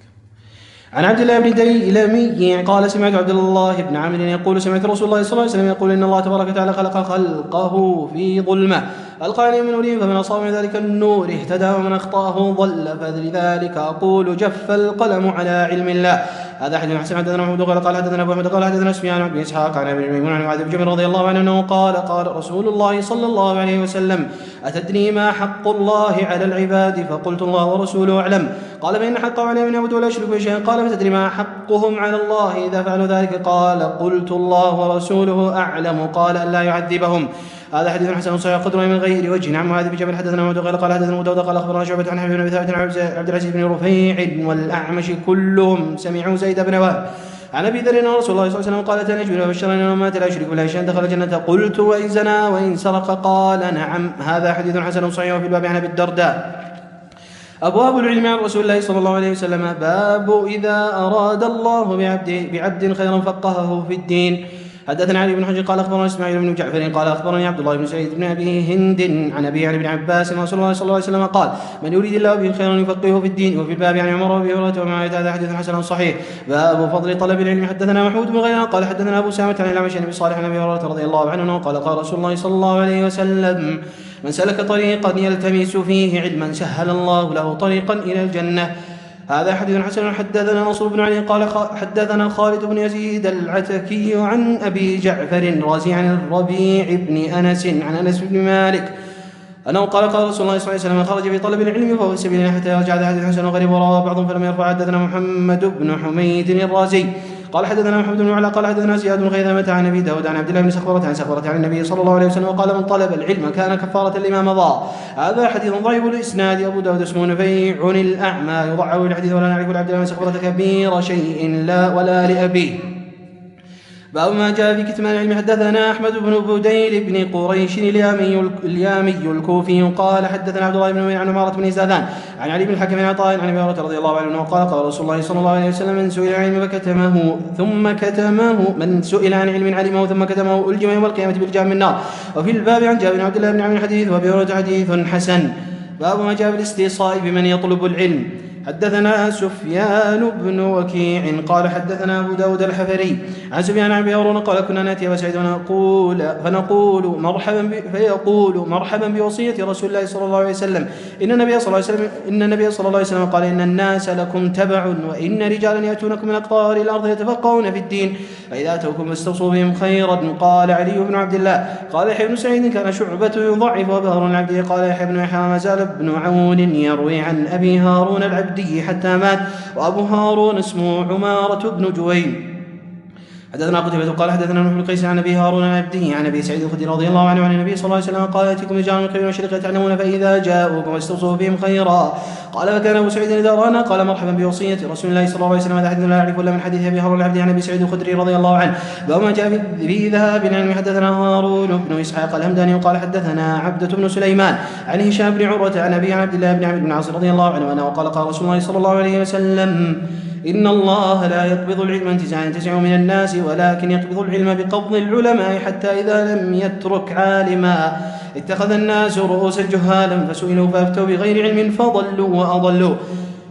عن عبد الله بن ديلمي قال سمعت عبد الله بن عمرو يقول سمعت رسول الله صلى الله عليه وسلم يقول إن الله تبارك وتعالى خلق خلقه في ظلمة ألقى عليه من نوره فمن أصاب من ذلك النور اهتدى ومن أخطأه ضل فلذلك أقول جف القلم على علم الله. هذا حديث حسن. حدثنا محمود قال حدثنا أبو أحمد قال حدثنا سفيان بن إسحاق عن أبي ميمون عن معاذ بن جبل رضي الله عنه أنه قال رسول الله صلى الله عليه وسلم أتدري ما حق الله على العباد؟ فقلت الله ورسوله أعلم. قال فإن حقه عليهم أن يعبدوا ولا يشركوا بشيئا. قال فتدري ما حقهم على الله إذا فعلوا ذلك؟ قال قلت الله ورسوله أعلم. قال ألا يعذبهم. هذا حديث حسن صحيح قدر من غير وجه. عن معاذ بن جبل حدثنا محمود قال حدثنا أبو داود قال أخبرنا شعبة عن حبيب بن ثابت عن عبد العزيز بن رفيع والأعمش كلهم سمعوا زيد بن وهب عن أبي ذر أن رسول الله صلى الله عليه وسلم قال تنجبنا وبشرنا وما لا يشرك بالله شيئا دخل الجنة. قلت وإن زنا وإن سرق؟ قال نعم. هذا حديث حسن صحيح. وفي الباب عن أبي الدرداء. أبواب العلم عن رسول الله صلى الله عليه وسلم. باب إذا أراد الله بعبد خيرا فقهه في الدين. حدثنا علي بن حجر قال أخبرنا إسماعيل بن جعفر قال أخبرني عبد الله بن سعيد بن أبي هند عن أبي بن عباس رسول الله صلى الله عليه وسلم قال من يريد الله به خيرا يفقهه في الدين. وفي الباب عن عمر وأبي هريرة ومعاوية. هذا حديث حسن صحيح. باب فضل طلب العلم. حدثنا محمود بن غيلان قال حدثنا أبو سامة عن الأعمش عن أبي صالح عن أبي هريرة رضي الله عنه قال قال رسول الله صلى الله عليه وسلم من سلك طريقا يلتمس فيه علما سهل الله له طريقا إلى الجنة. هذا حديث حسن. حدثنا نصر بن علي قال حدثنا خالد بن يزيد العتكي عن أبي جعفر الرازي عن الربيع بن أنس عن أنس بن مالك أنه قال قال رسول الله صلى الله عليه وسلم خرج في طلب العلم فهو في سبيل الله حتى يرجع. هذا حديث حسن غريب ورواه بعضهم فلم يرفع. حدثنا محمد بن حميد الرازي قال حدثنا محمد بن علاء قال حدثنا زياد بن خيثمة عن أبي داود عن عبد الله بن سخبرة عن سخبرة عن النبي صلى الله عليه وسلم وقال من طلب العلم كان كفارة لما مضى. هذا حديث ضعيف الإسناد. أبو داود اسمه نفيع الأعمى يضعف الحديث ولا نعرف لعبد الله بن سخبرة كبير شيء لا ولا لأبيه. باب ما جاء في كتمان العلم. حدثنا أحمد بن بديل بن قريش اليامي الكوفي قال حدثنا عبد الله بن عن عمارة بن زادان عن علي بن الحكم عن عطاء عن أبي هريرة رضي الله عنه قال قال رسول الله صلى الله عليه وسلم من سئل عن علم فكتمه ثم كتمه من سئل عن علم علمه ثم كتمه ألجم يوم القيامة بالجام من النار. وفي الباب عن جابر بن عبد الله بن عمرو حديث وأبي هريرة حديث حسن. باب ما جاء بالاستيصاء بمن يطلب العلم. حدثنا سفيان بن وكيع قال حدثنا أبو داود الحفري عن سفيان عن أبي هارون قال كنا نأتي أبا سعيد فيقول مرحبا بوصية رسول الله صلى الله عليه وسلم إن النبي صلى الله عليه وسلم قال إن الناس لكم تبع وإن رجالا يأتونكم من أقطار الأرض يتفقهون في الدين فإذا أتوكم فاستوصوا بهم خيرا. قال علي بن عبد الله قال يحيى بن سعيد كان شعبة يضعف وبهر العبدي قال يحيى بن يحيى ما زال ابن عون يروي عن أبي هارون العبدي حتى مات وأبو هارون اسمه عمارة بن جوين. حدثنا قتيبة قال حدثنا نوح بن قيس عن ابي هارون العبدي عن ابي سعيد الخدري رضي الله عنه عن النبي صلى الله عليه وسلم قال ياتيكم رجال من القبيل والمشرق يتعلمون فاذا جاءوكم واستوصوا بهم خيرا. قال فكان ابو سعيد اذا رانا قال مرحبا بوصيه رسول الله صلى الله عليه وسلم. هذا حديث لا يعرف الا من حديث ابي هارون العبدي عن ابي سعيد الخدري رضي الله عنه. وما جاء في ذهاب العلم حدثنا هارون بن اسحاق الهمداني وقال حدثنا عبدة بن سليمان عن هشام بن عروة عن ابي عبد الله بن عمرو بن العاص رضي الله عنه انه قال رسول الله صلى الله عليه وسلم إن الله لا يقبض العلم انتزاعا ينتزع من الناس ولكن يقبض العلم بقبض العلماء حتى إذا لم يترك عالما اتخذ الناس رؤوسا جهالا فسئلوا فأفتوا بغير علم فضلوا وأضلوا.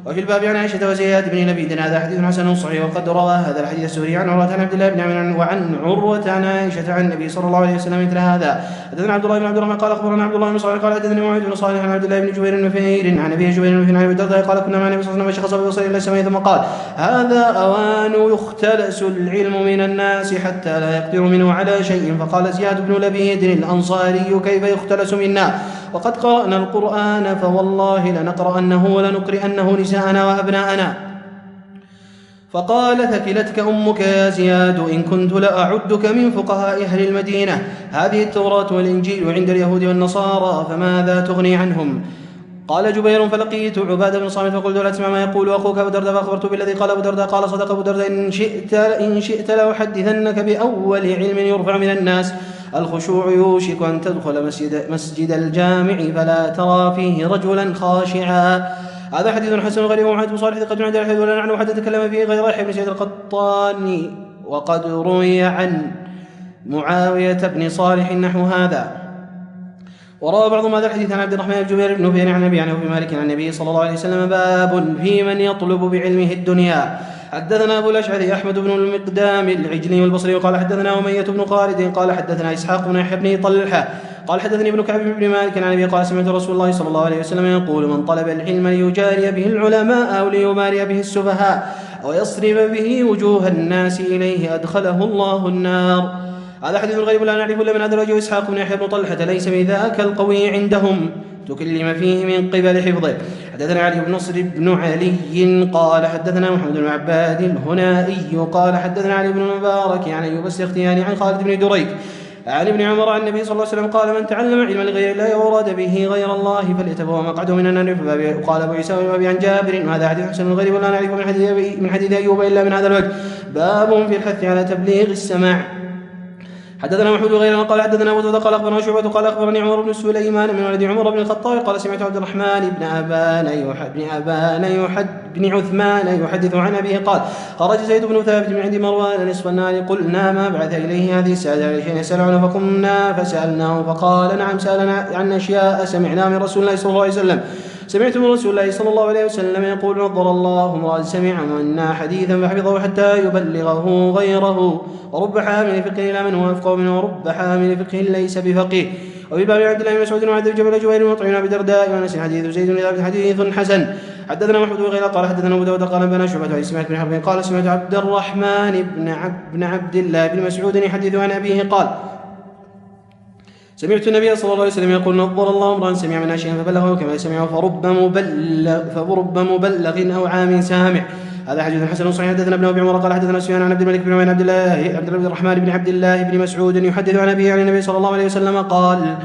وفي الباب عن عائشة وزياد بن لبيد هذا حديث حسن صحيح وقد روى هذا الحديث السوري عن عروة عن عبد الله بن عمرو وعن عروة عن عائشة عن النبي صلى الله عليه وسلم مثل هذا. حدثنا عبد الله بن عبد الرحمن قال أخبرنا عبد الله بن صالح قال حدثني معاذ بن صالح عن عبد الله بن جبير بن نفير عن أبي جبير بن نفير عن أبي الدرداء قال كنا مع النبي صلى الله عليه وسلم فشخص ببصره إلى السماء ثم قال هذا أوان يختلس العلم من الناس حتى لا يقدر منه على شيء. فقال زياد بن لبيد الأنصاري كيف يختلس منا وقد قرأنا القرآن فوالله لنقرأنه ولنقرئنه نساءنا وأبناءنا. فقال ثكلتك أمك يا زياد إن كنت لأعدك من فقهاء أهل المدينة. هذه التوراة والإنجيل عند اليهود والنصارى فماذا تغني عنهم؟ قال جبير فلقيت عبادة بن صامت فقلت لا تسمع ما يقول أخوك أبو الدرداء فأخبرت بالذي قال أبو الدرداء قال صدق أبو الدرداء إن شئت لأحدثنك بأول علم يرفع من الناس. الخشوع يوشك أن تدخل مسجد الجامع فلا ترى فيه رجلا خاشعا. هذا حديث حسن غريب ومحمد بن صالح قد عند الحديث ولا نعلم حد تكلم فيه غير يحيى بن سعيد القطاني وقد روي عن معاوية بن صالح نحو هذا. وروى بعض هذا الحديث عن عبد الرحمن بن جبير بن نفير عن أبي عنه في مالك عن النبي صلى الله عليه وسلم باب في من يطلب بعلمه الدنيا. حدثنا أبو الأشعث أحمد بن المقدام العجلي والبصري وقال حدثنا أمية بن خالد قال حدثنا إسحاق بن يحيى بن طلحة قال حدثني ابن كعب بن مالك عن أبي قال سمعت رسول الله صلى الله عليه وسلم يقول من طلب العلم ليجاري به العلماء أو ليماري به السفهاء أو يصرف به وجوه الناس إليه أدخله الله النار. هذا حديث غريب لا نعرف إلا من هذا الرجل إسحاق بن يحيى بن طلحة ليس بذاك القوي عندهم تكلم فيه من قبل حفظه. حدثنا علي بن نصر بن علي قال حدثنا محمد بن عباد الهنائي قال حدثنا علي بن المبارك عن أيوب السختياني عن خالد بن دريك عن ابن عمر عن النبي صلى الله عليه وسلم قال من تعلم علما لغير الله وأراد به غير الله فليتبوأ مقعده من النار. قال أبو عيسى وأبي عن جابر وهذا حديث حسن غريب ولا نعرف من حديث أيوب إلا من هذا الوجه. باب في الحث على تبليغ السماع. حدثنا محمود غيرنا قال حدثنا أبو داود قال أخبرنا شعبة قال أخبرني عمر بن سليمان من ولد عمر بن الخطاب قال سمعت عبد الرحمن بن عثمان يحدث عن أبيه قال خرج زيد بن ثابت من عند مروان نصف النار قلنا ما بعث إليه هذه السادة على شيء يسأل عنه فقمنا فسألناه فقال نعم سألنا عن أشياء سمعنا من رسول الله صلى الله عليه وسلم. سمعت من رسول الله صلى الله عليه وسلم يقول نظر الله امرأ سمع منا حديثا فحفظه حتى يبلغه غيره ورب حامل فقه إلى من هو أفقه منه ورب حامل فقه ليس بفقيه. وفي باب عبد الله بن مسعود وعبد الجبل جبير وطعنا بدرداء وأنس حديث زيد بن ثابت حديث حسن. حدثنا محمود وغيره قال حدثنا أبو داود قال بنا شعبة عن سمعت بن حرب قال سمعت عبد الرحمن بن عبد الله بن مسعود يحدث عن أبيه قال سمعت النبي صلى الله عليه وسلم يقول نظر الله امرا سمع من شيئا فبلغه كما سمعه فرب مبلغ أو عام سامع. هذا حديث حسن صحيح. حدثنا ابن ابي عمر قال حدثنا سفيان عن عبد الملك بن عبد الرحمن بن عبد الله بن مسعود يحدث عن ابيه عن النبي صلى الله عليه وسلم قال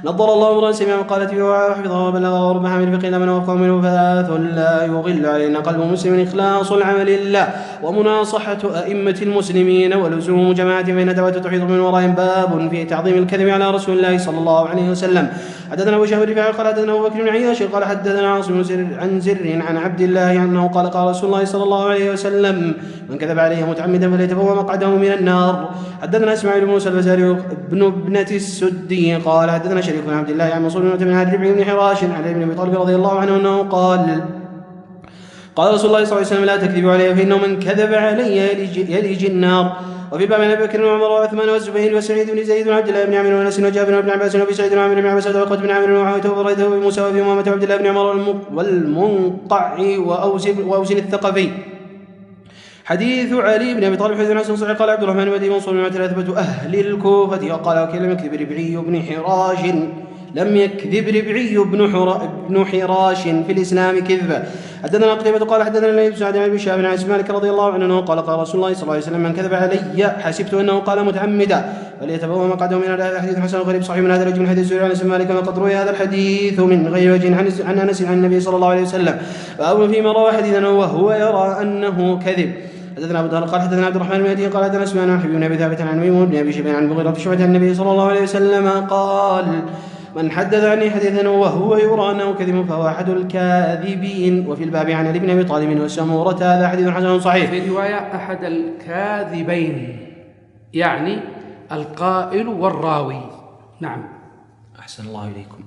نظر الله امرا سمع مقالته وحفظه وبلغه ورب حامل فقه من وفقه منه ثلاث لا يغل علينا قلب مسلم إخلاص العمل لله ومناصحة أئمة المسلمين ولزوم جماعة بين دعوة تحيط من ورائهم. باب في تعظيم الكذب على رسول الله صلى الله عليه وسلم. حدثنا أبو شهر رفاعي قال حدثنا أبو بكر بن عياش قال حدثنا عاصم عن زر عن عبد الله أنه قال قال رسول الله صلى الله عليه وسلم من كذب عليه متعمدا فليتبوأ مقعده من النار. حدثنا إسماعيل بن موسى الفزاري بن ابنة السدي قال حدثنا شريك بن عبد الله عن منصور بن عبد بن حراش عن ابن أبي طالب رضي الله عنه أنه قال قال رسول الله صلى الله عليه وسلم لا تكذبوا علي فإنه من كذب علي يلج النار. وفي باب أبي بكر وعمر وعثمان والزبير وسعيد بن زيد وعبد الله بن عمرو وأنس وجابر بن عباس وأبي سعيد وعمر بن عباس وعقبة بن عمرو ومعاوية وبريدة وأبي موسى وأبي أمامة وعبد الله بن عمر والمنقع وأوس الثقفي. حديث علي بن ابي طالب حديث حسن صحيح. قال عبد الرحمن بن منصور بن ثلاثة أهل الكوفة وقال وكيل لم يكذب ربعي بن حراش بن حراش في الإسلام كذبا. حدثنا قتيبة قال حدثنا الليث بن سعد بن شهاب عن مالك رضي الله عنه قال قال رسول الله صلى الله عليه وسلم من كذب علي حسبت أنه قال متعمدا فليتبوأ مقعده من هذا الحديث حسن غريب صحيح من هذا الرجل من حديث زهير عن مالك وقد روي هذا الحديث من غير وجه عن أنس عن النبي صلى الله عليه وسلم فأول فيما روى حديثا وهو يرى أنه كذب. حدثنا ابو داود قال حدثنا عبد الرحمن بن مهدي قال حدثنا سفيان عن حبيب بن ابي ثابت عن ميمون بن ابي شيبان عن المغيرة بن شعبة عن النبي صلى الله عليه وسلم قال من حدث عني حديثا وهو يرى انه كذب فهو احد الكاذبين. وفي الباب عن علي بن ابي طالب وسمورة هذا حديث حسن صحيح. في رواية أحد الكاذبين يعني القائل والراوي. نعم. أحسن الله إليكم.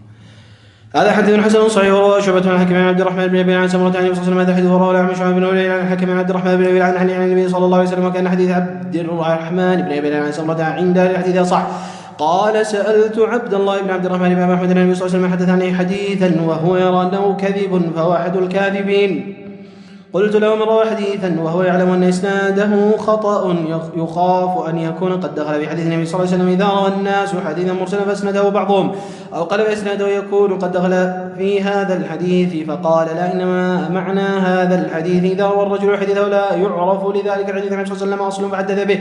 هذا حديث حسن صحيح. وروى شعبة عن الحكم عن عبد الرحمن بن ابي عن سمرة عن النبي صلى الله عليه وسلم هذا حديث. وروى الأعمش عن ابن وليد عن الحكم عن عبد الرحمن بن ابي عن علي عن النبي صلى الله عليه وسلم وكان حديث عبد الرحمن بن ابي عن سمرة عند الحديث صح. قال سألت عبد الله بن عبد الرحمن بن أحمد النبي صلى الله عليه وسلم حدث عنه حديثا وهو يرى أنه كذب فهو أحد الكاذبين. قلت له من روى حديثا وهو يعلم أن إسناده خطأ يخاف أن يكون قد دخل في حديث النبي صلى الله عليه وسلم إذا روى الناس حديثا مرسلا فاسنده بعضهم أو قلب إسناده يكون قد دخل في هذا الحديث فقال لا إنما معنى هذا الحديث إذا روى الرجل حديثه لا يعرف لذلك الحديث النبي صلى الله عليه وسلم أصل فحدث به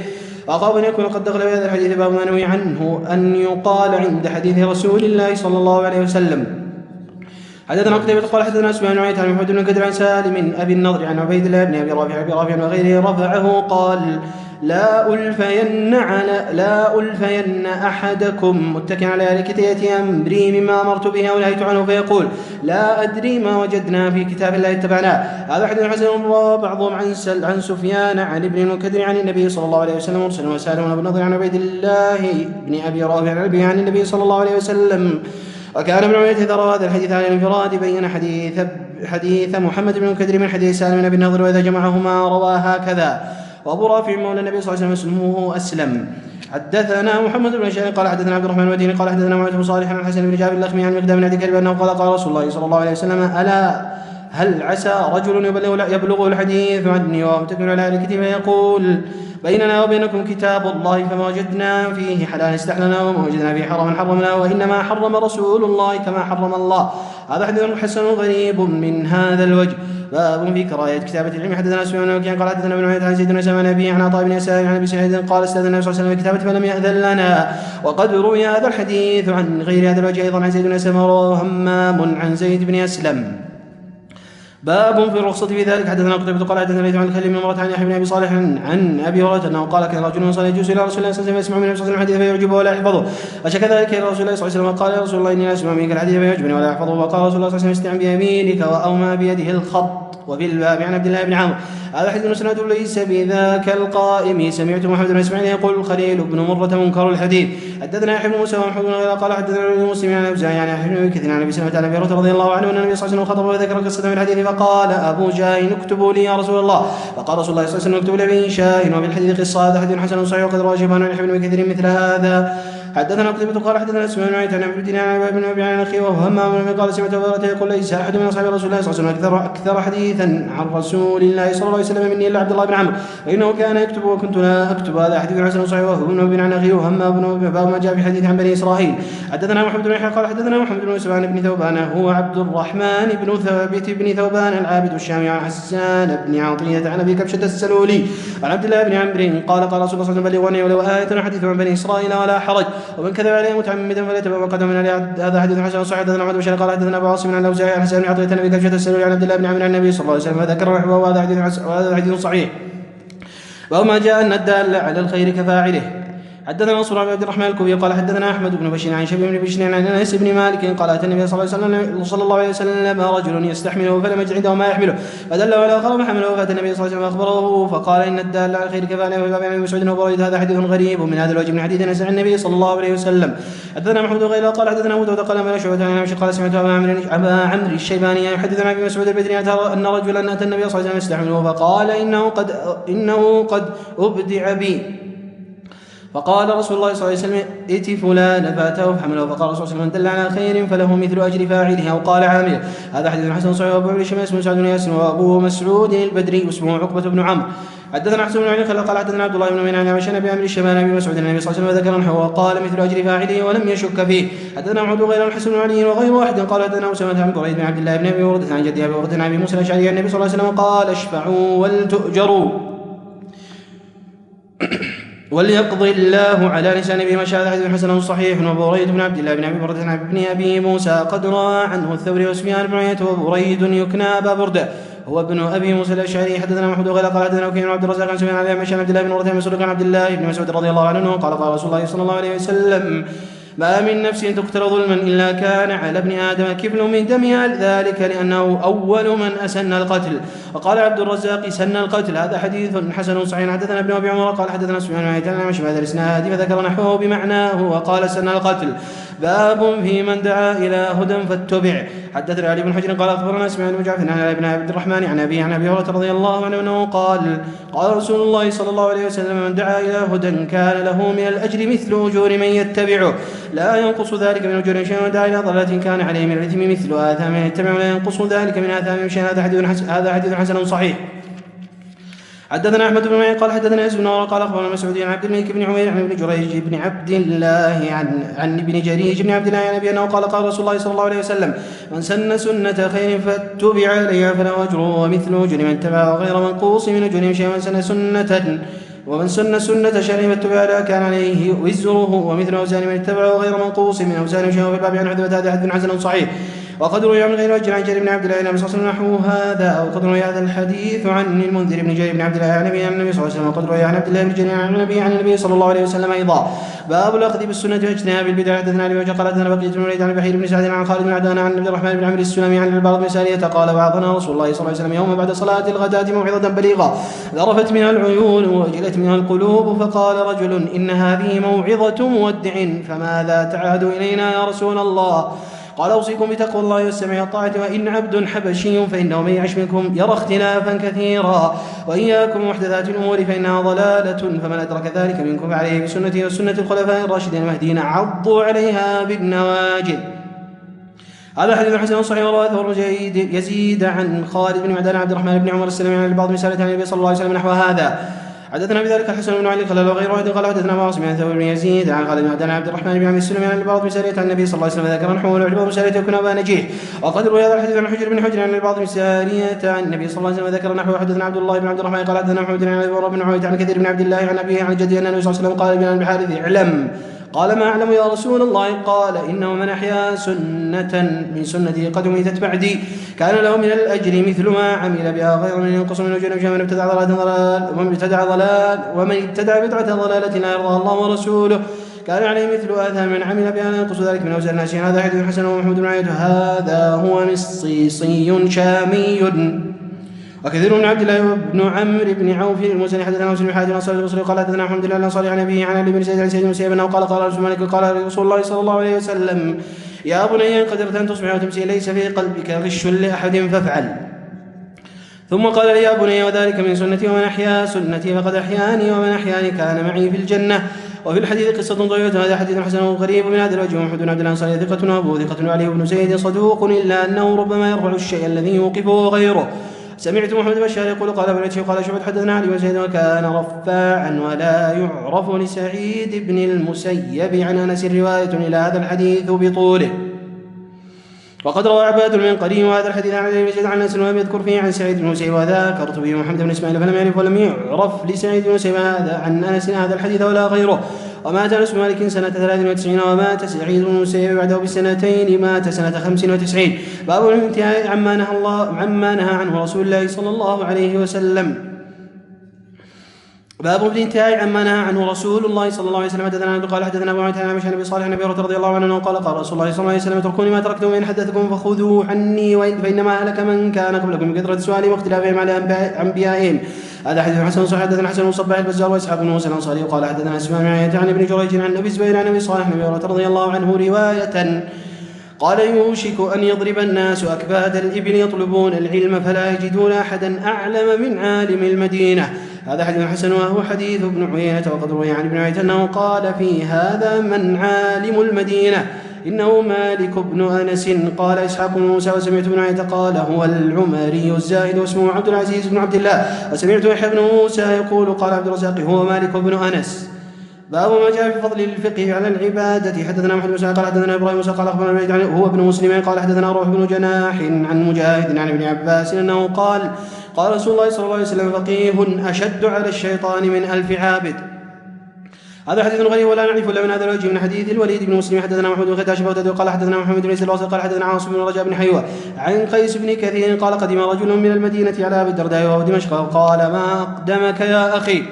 فأخاف أن يكون قد دخل في هذا الحديث باب ما نوي عنه أن يقال عند حديث رسول الله صلى الله عليه وسلم. حدثنا قتيبة قال حدثنا سفيان عن عن محمد بن كثير عن سالم أبي النضر عن عبيد الله بن أبي رافع وغيره رفعه قال لا ألفين أحدكم متكئا على أريكته أمري مما أمرت به أو نهيت عنه فيقول لا أدري ما وجدنا في كتاب الله اتبعناه. هذا حديث حسن. وبعضهم عن سفيان عن ابن المكدر عن النبي صلى الله عليه وسلم مرسلا وسالم أبو النضر عن عبيد الله بن أبي رافع عن النبي صلى الله عليه وسلم. وكان ابن عمية إذا روى هذا الحديث عن الانفراد بين حديث محمد بن المكدر من حديث سالم بن النضر وإذا جمعهما روى هكذا. وأبو رافع مولى النبي صلى الله عليه وسلم اسمه أسلم. حدثنا محمد بن شاهين قال حدثنا عبد الرحمن المديني قال حدثنا معاذ بن صالح عن الحسن بن جابر اللخمي عن مقدام بن عدي كرب أنه قال قال رسول الله صلى الله عليه وسلم ألا هل عسى رجل يبلغ الحديث عني ومتكئ على الكتاب يقول بيننا وبينكم كتاب الله فما وجدنا فيه حلالا استحللنا وما وجدنا فيه حراما حرمنا وإنما حرم رسول الله كما حرم الله. هذا حديث حسن غريب من هذا الوجه. باب في كراهية كتابة العلم. حدثنا سفيان وكيع قال حدثنا ابن عمية عن زيد بن سلمان أبي عن عطاء بن يسار عن أبي سعيد قال استأذن النبي صلى الله عليه وسلم الكتابة فلم يأذن لنا. وقد روي هذا الحديث عن غير هذا الوجه أيضا عن زيد بن سلمان وهمام عن زيد بن أسلم. باب في الرخصة في ذلك. حدثنا قتيبة قال حدثنا ليث عن الكلم من مرة عن يحيى بن أبي صالح عن أبي هريرة أنه قال كان رجل يصلي يجوز إلى رسول الله صلى الله عليه وسلم يسمع من النبي صلى الله عليه وسلم الحديث فيعجبه ولا يحفظه فشكى ذلك إلى رسول الله صلى الله عليه وسلم قال يا رسول الله إني لا أسمع منك الحديث فيعجبني ولا يحفظه. وقال رسول الله صلى الله عليه وسلم استعن بيمينك وأومى بيده الخط. وفي الباب عن عبد الله بن عمرو هذا حديث مسند ليس بذاك القائم. سمعت محمد بن اسماعيل يقول الخليل بن مرة منكر الحديث. حدثنا يحيى بن موسى ومحمد بن غيره قال حدثنا المسلم عن أبزاعي عن يحيى بن كثير عن أبي سلمة عن أبي هريرة رضي الله عنه أن النبي صلى الله عليه وسلم خطب وذكر قصة من الحديث فقال أبو جاهل اكتبوا لي يا رسول الله. فقال رسول الله صلى الله عليه وسلم اكتبوا لي بن شاهين. وفي الحديث قصة. هذا حديث حسن صحيح وقد روى شيبان عن يحيى بن كثير مثل هذا. حدثنا قتيبة قال حدثنا سفيان عن عبد الله عن ابي بن ابي عن اخيه وهمام قال سمعت ابو هريره يقول ليس احد من اصحاب رسول الله صلى الله عليه وسلم اكثر حديثا عن رسول الله صلى الله عليه وسلم مني الا عبد الله بن عمرو فانه كان يكتب وكنت لا اكتب. هذا حديث حسن صحيح وهو بن ابي عن اخيه وهمام بن باب ما جاء في حديث عن بني اسرائيل. حدثنا محمد بن يحيى قال حدثنا محمد بن سبحان بن ثوبان هو عبد الرحمن بن ثابت بن ثوبان العابد الشامي عن حسان بن عطية عن ابي كبشة السلولي عن عبد الله بن عمرو قال قال رسول الله صلى الله عليه وسلم بلغوني ولو آية حديث عن بني اسرائيل ولا حرج ومن كذب عليه متعمدا فليتبوأ مقعده من النار. هذا حديث حسن صحيح. حدثنا محمد بن بشار قال حدثنا ابو عاصم عن الاوزاعي عن حسان بن عطية عن ابي كبشة السلولي عن عبد الله بن عمرو عن النبي صلى الله عليه وسلم فذكر نحوه وهذا حديث صحيح. وما جاء ان الدال على الخير كفاعله. حدثنا منصور بن عبد الرحمن الكوفي قال حدثنا احمد بن بشير عن شبيب بن بشير عن انس بن مالك قال اتى النبي صلى الله عليه وسلم رجل يستحمله فلم يجد عنده ما يحمله فدله على اخر فحمله فاتى النبي صلى الله عليه وسلم اخبره فقال ان الدال على الخير كفاله وفي باب ابي مسعود وبريد. هذا حديث غريب من هذا الوجه من حديث انس عن النبي صلى الله عليه وسلم. حدثنا محمود غير قال حدثنا ابو داود قال من شعبة عن قال سمعت ابا عمرو الشيباني يحدث عن ابي مسعود البدري ان رجلا اتى النبي صلى الله عليه وسلم يستحمله فقال انه قد ابدع بي. فقال رسول الله صلى الله عليه وسلم ائت فلان فاتاه فحمله فقال رسول الله صلى الله عليه وسلم من دل على خير فله مثل اجر فاعله او قال عامله. هذا حديث حسن صحيح. وابو عبد الشمس بن سعد بن ياسر وابو مسعود البدري اسمه عقبة بن عمرو. حدثنا حسن بن علي قال حدثنا عبد الله بن مينان عن ابي عمرو الشيباني ابي مسعود النبي صلى الله عليه وسلم ذكر نحوه وقال مثل اجر فاعله ولم يشك فيه. حدثنا محمود غير الحسن بن علي وغير واحد قال حدثنا اسامه عن بريد بن عبد الله بن ابي ورده عن جده ابي ورده عن ابي موسى الاشعري عن النبي صلى الله عليه وسلم قال اشفعوا ولتؤجروا وليقضي الله على لسان ابي مشاهد. حديث حسن صحيح. وبريد بن عبد الله بن ابي برده عن ابن ابي موسى قد روى عنه الثوري وسفيان بن عيينة وبريد يكنى ابا برده هو ابن ابي موسى الاشعري. حدثنا محمود غير قال حدثنا وكيع بن عبد الرزاق عن سفيان عن ابي عبد الله بن ورده عن مسروق عن عبد الله بن مسعود رضي الله عنه قال رسول الله صلى الله عليه وسلم ما من نفس تقتل ظلما إلا كان على ابن آدم كفل من دمها ذلك لأنه أول من أسن القتل. وقال عبد الرزاق سن القتل. هذا حديث حسن صحيح. حدثنا ابن أبي عمر قال حدثنا سفيان عن عيينة عن بهذا الإسناد فذكر نحوه بمعناه وقال سن القتل. باب في من دعا إلى هدى فاتبع. حدثنا علي بن حجر قال أخبرنا اسماعيل بن جعفر عن ابن عبد الرحمن عن أبي هريرة رضي الله عنه أنه قال رسول الله صلى الله عليه وسلم من دعا إلى هدى كان له من الأجر مثل أجور من يتبعه لا ينقص ذلك من أجور شيئا ودعا إلى ضلالة كان عليه من الإثم مثل آثام من يتبعه لا ينقص ذلك من آثام شيئا. هذا حديث حسن صحيح. حدثنا احمد بن معين قال حدثنا يزيد بن قال اخبرنا مسعود عن عبد الملك بن عمير عن ابن جريج بن عبد الله عن ابن جريج بن عبد الله عن ابي انه قال رسول الله صلى الله عليه وسلم من سن سنة خير فاتبع عليها فله اجره ومثل اجر من تبعه غير منقوص من اجرهم شيئا. ومن سن سنة شر فاتبع عليها كان عليه وزره ومثل اوزان من اتبعه غير منقوص من اوزان شيئا. في الباب عن حذيفة. هذا حديث حسن صحيح. وقد روي عن غير وجه عن جرير بن عبد الله النبي صلى الله عليه وسلم نحو هذا. وقد روي هذا الحديث عن المنذر بن جرير بن عبد الله عن النبي صلى الله عليه وسلم. وقد روي عن عبد الله بن جرير عن النبي صلى الله عليه وسلم ايضا. باب الاخذ بالسنه واجتناب البدع. حدثنا علي وجه قال حدثنا بقيه بن وليد عن بحير بن سعد عن خالد بن عدنان عن عبد الرحمن بن عمرو السلمي عن البعض بن ساريه قال وعظنا رسول الله صلى الله عليه وسلم يوم بعد صلاه الغداة موعظه بليغه ذرفت منها العيون ووجلت منها القلوب فقال رجل ان هذه موعظه مودع فماذا تعهد الينا يا رسول الله؟ قال أوصيكم بتقوى الله والسمع والطاعة وإن عبد حبشي فإنه من يعش منكم يرى اختلافا كثيرا وإياكم محدثات الأمور فإنها ضلالة فمن أدرك ذلك منكم عليه بسنتي وسنة الخلفاء الراشدين المهديين عضوا عليها بالنواجذ. هذا حديث حسن صحيح. ورواه ثور يزيد عن خالد بن معدان عبد الرحمن بن عمر السلمي عن البعض من سالة عن النبي صلى الله عليه وسلم نحو هذا. حدثنا بذلك الحسن بن علي قال وغير واحد قال حدثنا معاصم عن ثور بن يزيد عن خالد بن معدان عبد الرحمن بن عمرو السلمي عن البعض بن سارية عن النبي صلى الله عليه وسلم ذكر نحوه والعجبة بن سارية يكون أبا نجيح. وقد روي هذا الحديث عن حجر بن حجر عن البعض بن سارية عن النبي صلى الله عليه وسلم ذكر نحوه. حدثنا عبد الله بن عبد الرحمن قال حدثنا محمد عن ابي بن عبيد عن كثير بن عبد الله عن ابيه عن جده ان النبي صلى الله عليه وسلم قال بن الحارث اعلم. قال ما أعلم يا رسول الله؟ قال إنه من أحيا سنة من سنتي قد أميتت بعدي كان له من الأجر مثل ما عمل بها غير من ينقص من أجر من ابتدع بدعة ضلالة لا يرضى الله ورسوله كان عليه مثل آثام من عمل بها لا ينقص ذلك من أوزار الناس. هذا حديث حسن ومحمود بن عيد هذا هو مصيصي شامي. وكثير من عبد الله بن عمرو بن عوف المزني حدثنا مسلم بن حاتم الانصاري البصري قال حدثنا الحمد لله الانصاري عن ابيه عن علي بن زيد عن سيد المسيب انه قال رسول مالك قال رسول الله صلى الله عليه وسلم يا بني ان قدرت ان تصبح وتمسي ليس في قلبك غش لاحد فافعل. ثم قال لي يا بني وذلك من سنتي ومن احيا سنتي فقد احياني ومن احياني كان معي في الجنه. وفي الحديث قصة طويلة. هذا حديث حسن غريب من هذا الوجه. محمد بن عبد الأنصاري ثقة وأبوه ثقة علي بن زيد صدوق إلا أنه ربما يرفع الشيء الذي يوقفه غيره. سمعت محمد بن بشار يقول قال ابن الشيخ قال شعبة حدثنا علي بن زيد وكان رفاعا ولا يعرف لسعيد بن المسيب عن أنس رواية إلى هذا الحديث بطوله. وقد روى عباد المنقري وهذا الحديث عن علي بن زيد عن أنس ولم يذكر فيه عن سعيد بن المسيب وذكرت به محمد بن إسماعيل فلم يعرف ولم يعرف لسعيد بن المسيب هذا عن أنس هذا الحديث ولا غيره. ومات أنس بن مالك سنة 93 ومات سعيد بن المسيب بعده بسنتين مات سنة 95. باب الانتهاء عما نهى عنه رسول الله صلى الله عليه وسلم. باب الانتهاء عما نهى عنه رسول الله صلى الله عليه وسلم. حدثنا قال حدثنا ابو عن ابي صالح عن ابي هريره رضي الله عنه قال قال رسول الله صلى الله عليه وسلم اتركوني ما تركتم وان حدثكم فخذوه عني فانما اهلك من كان قبلكم بكثرة سؤالهم واختلافهم على انبيائهم. هذا حديث حسن صحيح. حدثنا حسن الصباح البزار واسحاق بن موسى الانصاري وقال حدثنا اسماء عن ابن جريج عن ابي الزبير عن ابي صالح عن ابي هريره رضي الله عنه روايه قال يوشك أن يضرب الناس أكباد الإبل يطلبون العلم فلا يجدون أحدا أعلم من عالم المدينة. هذا حديث حسن وهو حديث ابن عيينة. وقد روي عن ابن عيينة أنه قال في هذا من عالم المدينة إنه مالك بن أنس. قال إسحاق بن موسى وسمعت ابن عيينة قال هو العمري الزاهد واسمه عبد العزيز بن عبد الله. وسمعت يحيى بن موسى يقول قال عبد الرزاق هو مالك بن أنس. باب ما جاء في فضل الفقه على العبادة. حدثنا محمد بن سعيد قال حدثنا ابراهيم موسى قال اخبرنا الوليد هو ابن مسلم قال حدثنا روح بن جناح عن مجاهد عن ابن عباس انه قال قال رسول الله صلى الله عليه وسلم فقيه اشد على الشيطان من 1000 عابد. هذا حديث غريب ولا نعرف الا من هذا الوجه من حديث الوليد بن مسلم. حدثنا محمود بن خداش قال حدثنا محمد بن الواصل قال حدثنا عاصم بن رجاء بن حيوة عن قيس بن كثير قال قدم رجل من المدينة على ابي الدرداء وهو دمشق قال ما اقدمك يا اخي؟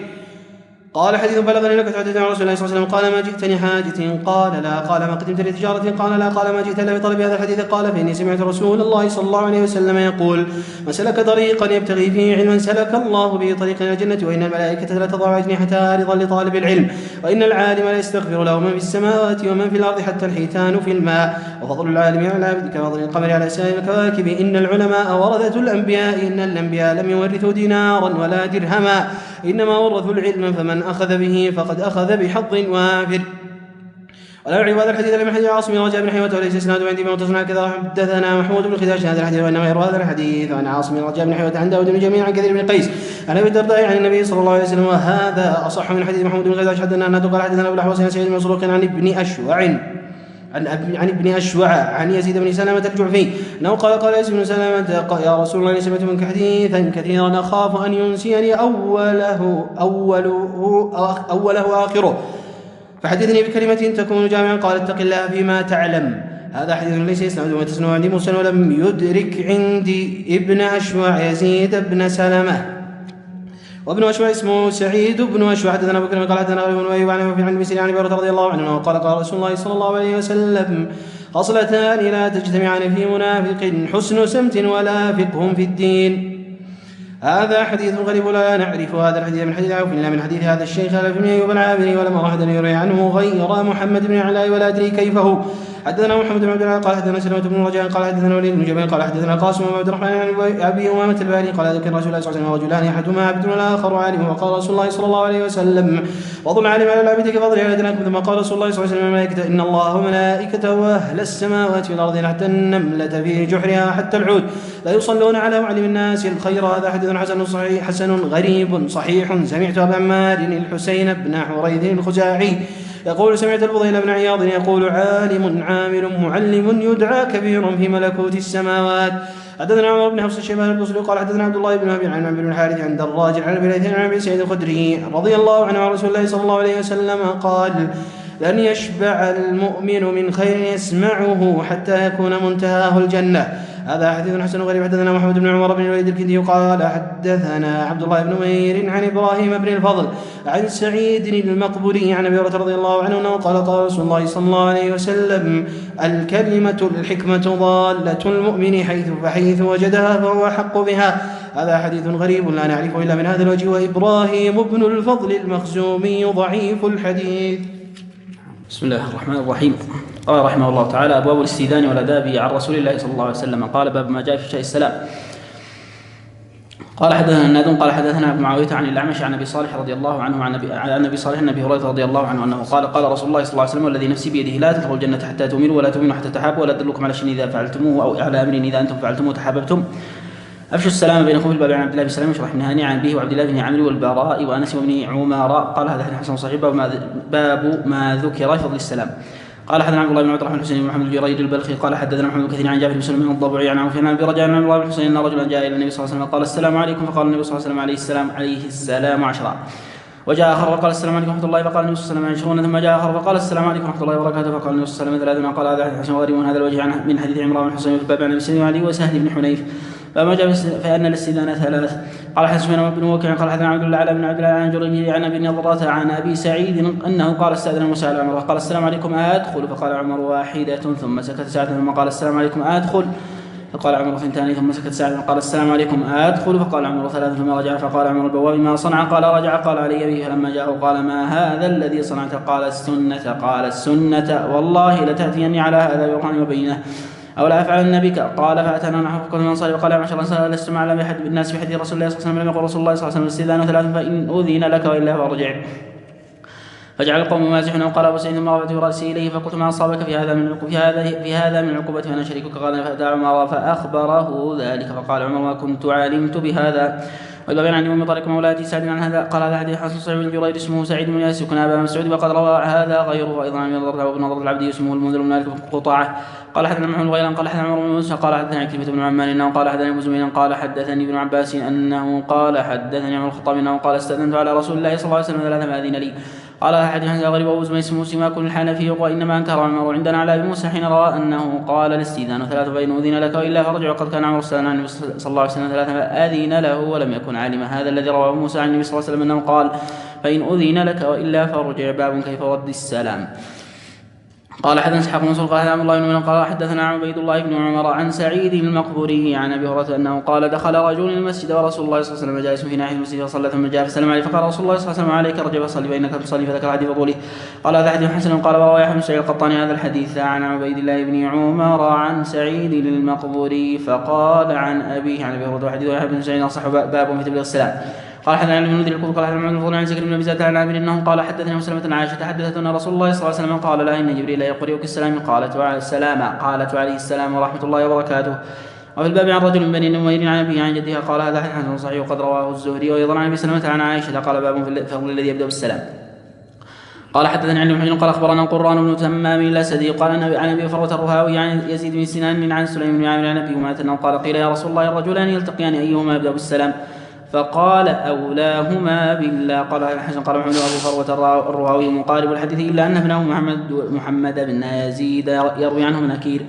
قال حديث بلغني لك تحدث عن رسول الله صلى الله عليه وسلم قال ما جئتني حاجة؟ قال لا. قال ما قدمت لتجارة؟ قال لا. قال ما جئت الا بطلب هذا الحديث؟ قال فاني سمعت رسول الله صلى الله عليه وسلم يقول من سلك طريقا يبتغي فيه علما سلك الله به طريقا الى الجنة وان الملائكة لا تضع اجنحتها رضا لطالب العلم وان العالم لا يستغفر له من في السماوات ومن في الارض حتى الحيتان في الماء. وفضل العالم على العبد كفضل القمر على سائر الكواكب. ان العلماء ورثة الانبياء ان الانبياء لم يورثوا دينارا ولا درهما انما ورثوا العلم فمن اخذ به فقد اخذ بحظ وافر. ولا يعرف هذا الحديث لم حديث عاصم رجاء بن حيوة وليس اسناده عندي موتصل كذا. حدثنا محمود بن خداش هذا الحديث وانما يروى هذا الحديث عن عاصم رجاء بن حيوة عن داود بن جميع عن كثير بن قيس عن ابي الدرداء عن النبي صلى الله عليه وسلم وهذا اصح من حديث محمود بن خداش. حدثنا انه قال حدثنا ابو الاحوص عن سعيد بن مسروق عن ابن أشوع عن يزيد بن سلمة الجعفي أنه قال يزيد بن سلمة يا رسول الله سمعت منك حديثا كثيرا أخاف أن ينسيني أوله آخره فحدثني بكلمة تكون جامعا. قال اتق الله فيما تعلم. هذا حديث ليس يسند وتسنو عندي مرسل ولم يدرك عندي ابن أشوع يزيد بن سلمة وابن أشوع اسمه سعيد بن أشوع. حدثنا أبو بكر قال حدثنا غير بن وهيب عن ابي عن مسلم عن ابي هريرة رضي الله عنه قال رسول الله صلى الله عليه وسلم خصلتان لا تجتمعان في منافق حسن سمت ولا فقه في الدين. هذا حديث غريب لا نعرف هذا الحديث من حديث عوف الا من حديث هذا الشيخ بن ايوب العامري ولم ارى احدا يروي عنه غير محمد بن علاء ولا ادري كيف هو. حدثنا محمد بن عبد الله قال حدثنا سلمة بن رجاء قال حدثنا وليد بن جبير قال حدثنا قاسم بن عبد الرحمن عن ابي امامة الباري قال ذكر رسول الله صلى الله عليه وسلم رجلان احدهما عبد والاخر عالم وقال رسول الله صلى الله عليه وسلم فضل العالم على العبد كفضل على الادناكم. ثم قال رسول الله صلى الله عليه وسلم الملائكة ان الله وملائكته واهل السماوات والارض حتى النملة في جحرها حتى العود لا يصلون على معلم الناس الخير. هذا حديث حسن صحيح حسن غريب صحيح. سمعت ابا عمار الحسين بن حريث الخزاعي يقول سمعت الفضيل بن عياض يقول عالم عامل معلم يدعى كبير في ملكوت السماوات. حدثنا عمر بن حفص الشيباني البصري قال حدثنا عبد الله بن ابي عن عمرو بن الحارث عن دراج عن ابي ليث عن ابي سعيد الخدري رضي الله عنه عن رسول الله صلى الله عليه وسلم قال لن يشبع المؤمن من خير يسمعه حتى يكون منتهاه الجنة. هذا حديث حسن غريب. حدثنا محمد بن عمر بن الوليد الكندي قال حدثنا عبد الله بن مير عن ابراهيم بن الفضل عن سعيد المقبوري عن ابي هريرة رضي الله عنه انه قال رسول الله صلى الله عليه وسلم الكلمة الحكمة ضالة المؤمن حيث وجدها فهو حق بها. هذا حديث غريب لا نعرفه الا من هذا الوجه. وابراهيم بن الفضل المخزومي ضعيف الحديث. بسم الله الرحمن الرحيم. قال رحمه الله تعالى أبواب الاستئذان والآداب عن رسول الله صلى الله عليه وسلم. قال باب ما جاء في شيء السلام. قال حدثنا النادون قال حدثنا ابن معاوية عن الأعمش عن أبي صالح رضي الله عنه عن أبي صالح عن أبي هريرة رضي الله عنه أنه قال رسول الله صلى الله عليه وسلم والذي نفسي بيده لا تدخلوا الجنة حتى تؤمنوا ولا تؤمنوا حتى تحابوا ولا أدلكم على شيء إذا فعلتموه أو على أمر إذا أنتم فعلتموه تحاببتم أفشوا السلام بينكم. في الباب عن عبد الله بن سلام وشرح بن هاني عن أبيه وعبد الله بن عمرو والبراء وأنس بن عمر قال هذا حديث حسن صحيح. باب ما ذكر فضل السلام. قال حدثنا عبد الله بن عبد الرحمن الحسين بن محمد الجريري البلخي قال حدثنا محمد كثير عن جابر بن سلمة الضبعي عن عوف عن ابي رجاء عن عبد الله بن حسين ان رجلا جاء الى النبي صلى الله عليه وسلم قال السلام عليكم فقال النبي صلى الله عليه وسلم عليه السلام 10. وجاء اخر فقال السلام عليكم ورحمه الله فقال النبي صلى الله عليه وسلم 20. ثم جاء اخر فقال السلام عليكم ورحمه الله وبركاته فقال النبي صلى الله عليه وسلم 30. قال هذا حديث حسن غريب من هذا الوجه من حديث عمران بن حسين في الباب عن ابي سلمة علي وسهل بن حنيف. فما جاء فان الاستئذان 3. قال حدثنا بن وكيع قال حدثنا عبد الله بن عبد الله عن جريج عن ابي نضرة عن ابي سعيد انه قال استاذن موسى على عمر قال السلام عليكم ادخل فقال عمر واحدة ثم سكت ساعة ثم قال السلام عليكم ادخل فقال عمر ثنتان ثم سكت ساعة قال السلام عليكم ادخل فقال عمر ثلاثة ثم رجع فقال عمر البواب ما صنع قال رجع قال علي به فلما جاءه قال ما هذا الذي صنعت قال السنة والله لتأتيني على هذا بقرآن وبينه أو لا أفعلن بك قال فأتانا نحن فقال الأنصار وقال يا معشر الأنصار لستم على أحد بالناس في حديث رسول الله صلى الله عليه وسلم لم يقل رسول الله صلى الله عليه وسلم الاستئذان ثلاث فإن أذن لك وإلا فارجع فجعل القوم مازحون وقال أبو سعيد ثم رفعت رأسي إليه فقلت ما أصابك في هذا من العقوبة فأنا شريكك قال فأتى عمر فأخبره ذلك فقال عمر ما كنت علمت بهذا. والبغي عن أم طارق مولاتي سعد عن هذا قال هذا حديث حسن صحيح بن جرير اسمه سعيد بن ياس يكون أبا مسعود وقد روى هذا غيره أيضا عن ابن نضر العبد اسمه المنذر بن مالك قطعة قال حدثنا محمود غيلان قال حدثنا عمر بن موسى قال حدثنا عكرمة بن عمان انه قال حدثني ابو زميل قال حدثني ابن عباس انه قال حدثني عمر الخطاب انه قال استاذنت على رسول الله صلى الله عليه وسلم ثلاث فاذن لي قال حديث حمزه غريب ابو زميل اسمه سماك الحنفي وانما انكر عمر عندنا على ابي موسى حين روى انه قال الاستئذان ثلاث فان اذن لك والا فرجع وقد كان عمر استاذن عن النبي صلى الله عليه وسلم ثلاث فاذن له ولم يكن عالما هذا الذي رواه موسى عن النبي صلى الله عليه وسلم انه قال فان اذن لك والا فرجع باب كيف رد السلام. قال حدثنا اسحاق بن منصور قال حدثنا الله بن مسعود قال حدثنا عبيد الله بن عمر عن سعيد المقبوري عن ابي هريره انه قال دخل رجل المسجد ورسول الله صلى الله عليه وسلم جالس في ناحيه المسجد فصلى ثم جاء فسلم عليه فقال رسول الله صلى الله عليه وسلم عليك رجع فصلي فانك تصلي فذكر حديث فضوله قال هذا حديث حسن قال وروى يحيى بن سعيد القطاني هذا الحديث عن عبيد الله بن عمر عن سعيد المقبوري فقال عن ابيه عن ابي هريره وحديث يحيى بن سعيد صح باب في تبليغ السلام. قال حدثنا ابن المنذر الكوفي قال حدثنا محمد بن عن سكر بن ابي زيد عن عامر انه قال حدثني مسلمة عائشة حدثت ان رسول الله صلى الله عليه وسلم قال لها ان جبريل يقرئك السلام قالت وعليه السلام ورحمة الله وبركاته. وفي الباب عن رجل من بني نمير عن ابيه عن جدها قال هذا حديث حسن صحيح وقد رواه الزهري وايضا عن ابي سلمة عن عائشة قال باب في الفضل الذي يبدا بالسلام. قال حدثني عن محمد قال اخبرنا قران بن تمام الاسدي قال عن ابي فروه الرهاوي عن يزيد بن سنان عن سليم بن عامر عن ابي امامه قال قيل يا رسول الله الرجلان يلتقيان ايهما يبدا بالسلام فقال أولاهما بالله. قال الحسن قال محمد أبو فروة الرهاوي مقارب الحديث إلا أن ابنه محمد بن يزيد يروي عنه مناكير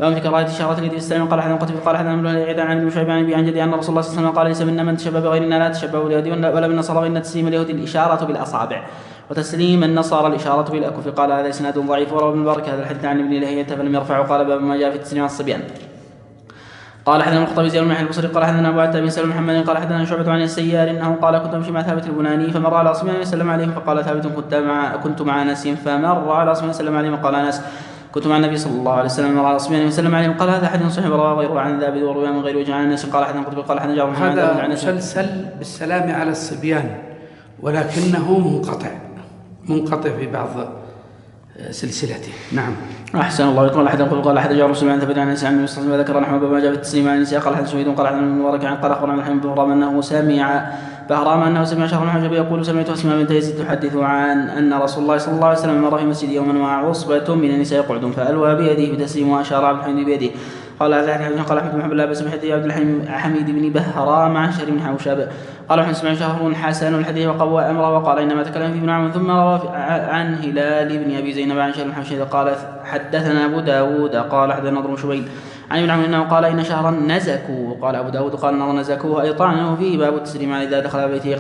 ومن كراهة إشارة اليد بالسلام. قال حدثنا قتيبة قال حدثنا ابن العيد عن ابن شعيب عن جدي أن رسول الله صلى الله عليه وسلم قال ليس منا من تشبه بغيرنا لا تشبه باليهود ولا بالنصارى إن تسليم اليهود الإشارة بالأصابع وتسليم النصارى الإشارة بالأكف. قال هذا إسناد ضعيف وروى ابن المبارك هذا الحديث عن ابن لهية فلم يرفعه قال باب ما جاء في التسليم على الصبيان. قال حدثنا المخطب زياد بن يحيى البصري قال حدثنا ابو عتاب بن سلمة محمد قال حدثنا شعبة عن السيار انه قال كنت امشي مع ثابت البناني فمر على صبيان يسلم عليهم فقال ثابت كنت مع انس فمر على صبيان يسلم عليهم وقال انس كنت مع النبي صلى الله عليه وسلم مر على صبيان يسلم عليهم قال هذا حديث صحيح رواه غيره عن ذابد ورواه من غير وجه عن انس قال حدثنا قتيبة قال حدثنا جابر بن محمد هذا مسلسل بالسلام على الصبيان ولكنه منقطع في بعض سلسلته. نعم. احسن الله يقول قال حدث جابر بن سليمان ثبت عن انس عن النبي صلى الله عليه وسلم ذكر نحو ما جاء في التسليم عن النساء قال حدث سويد قال حدثنا ابن مبارك عن قال اخبرنا محمد بن بهرام انه سمع شهر الحجب يقول سمعت اسماء بنت يزيد تحدث عن ان رسول الله صلى الله عليه وسلم مر في مسجد يوما مع عصبة من النساء يقعدون فالوى بيده بتسليم واشار عبد الحميد بيده. قال هذا حديث قال احمد بن حنبل لا باس بحديث عبد الحميد بن بهرام عن شهر بن حوشب قال احمد سمع شهر حسن الحديث وقوى امره وقال انما تكلم في ابن عمرو ثم روى عن هلال بن ابي زينب عن شهر بن حوشب قال حدثنا ابو داود قال حدثنا نضر بن شبيل عن ابن عمرو انه قال ان شهرا نزكوا قال ابو داود قال نظر نزكوه اي طعنه فيه باب التسليم اذا دخل بيته.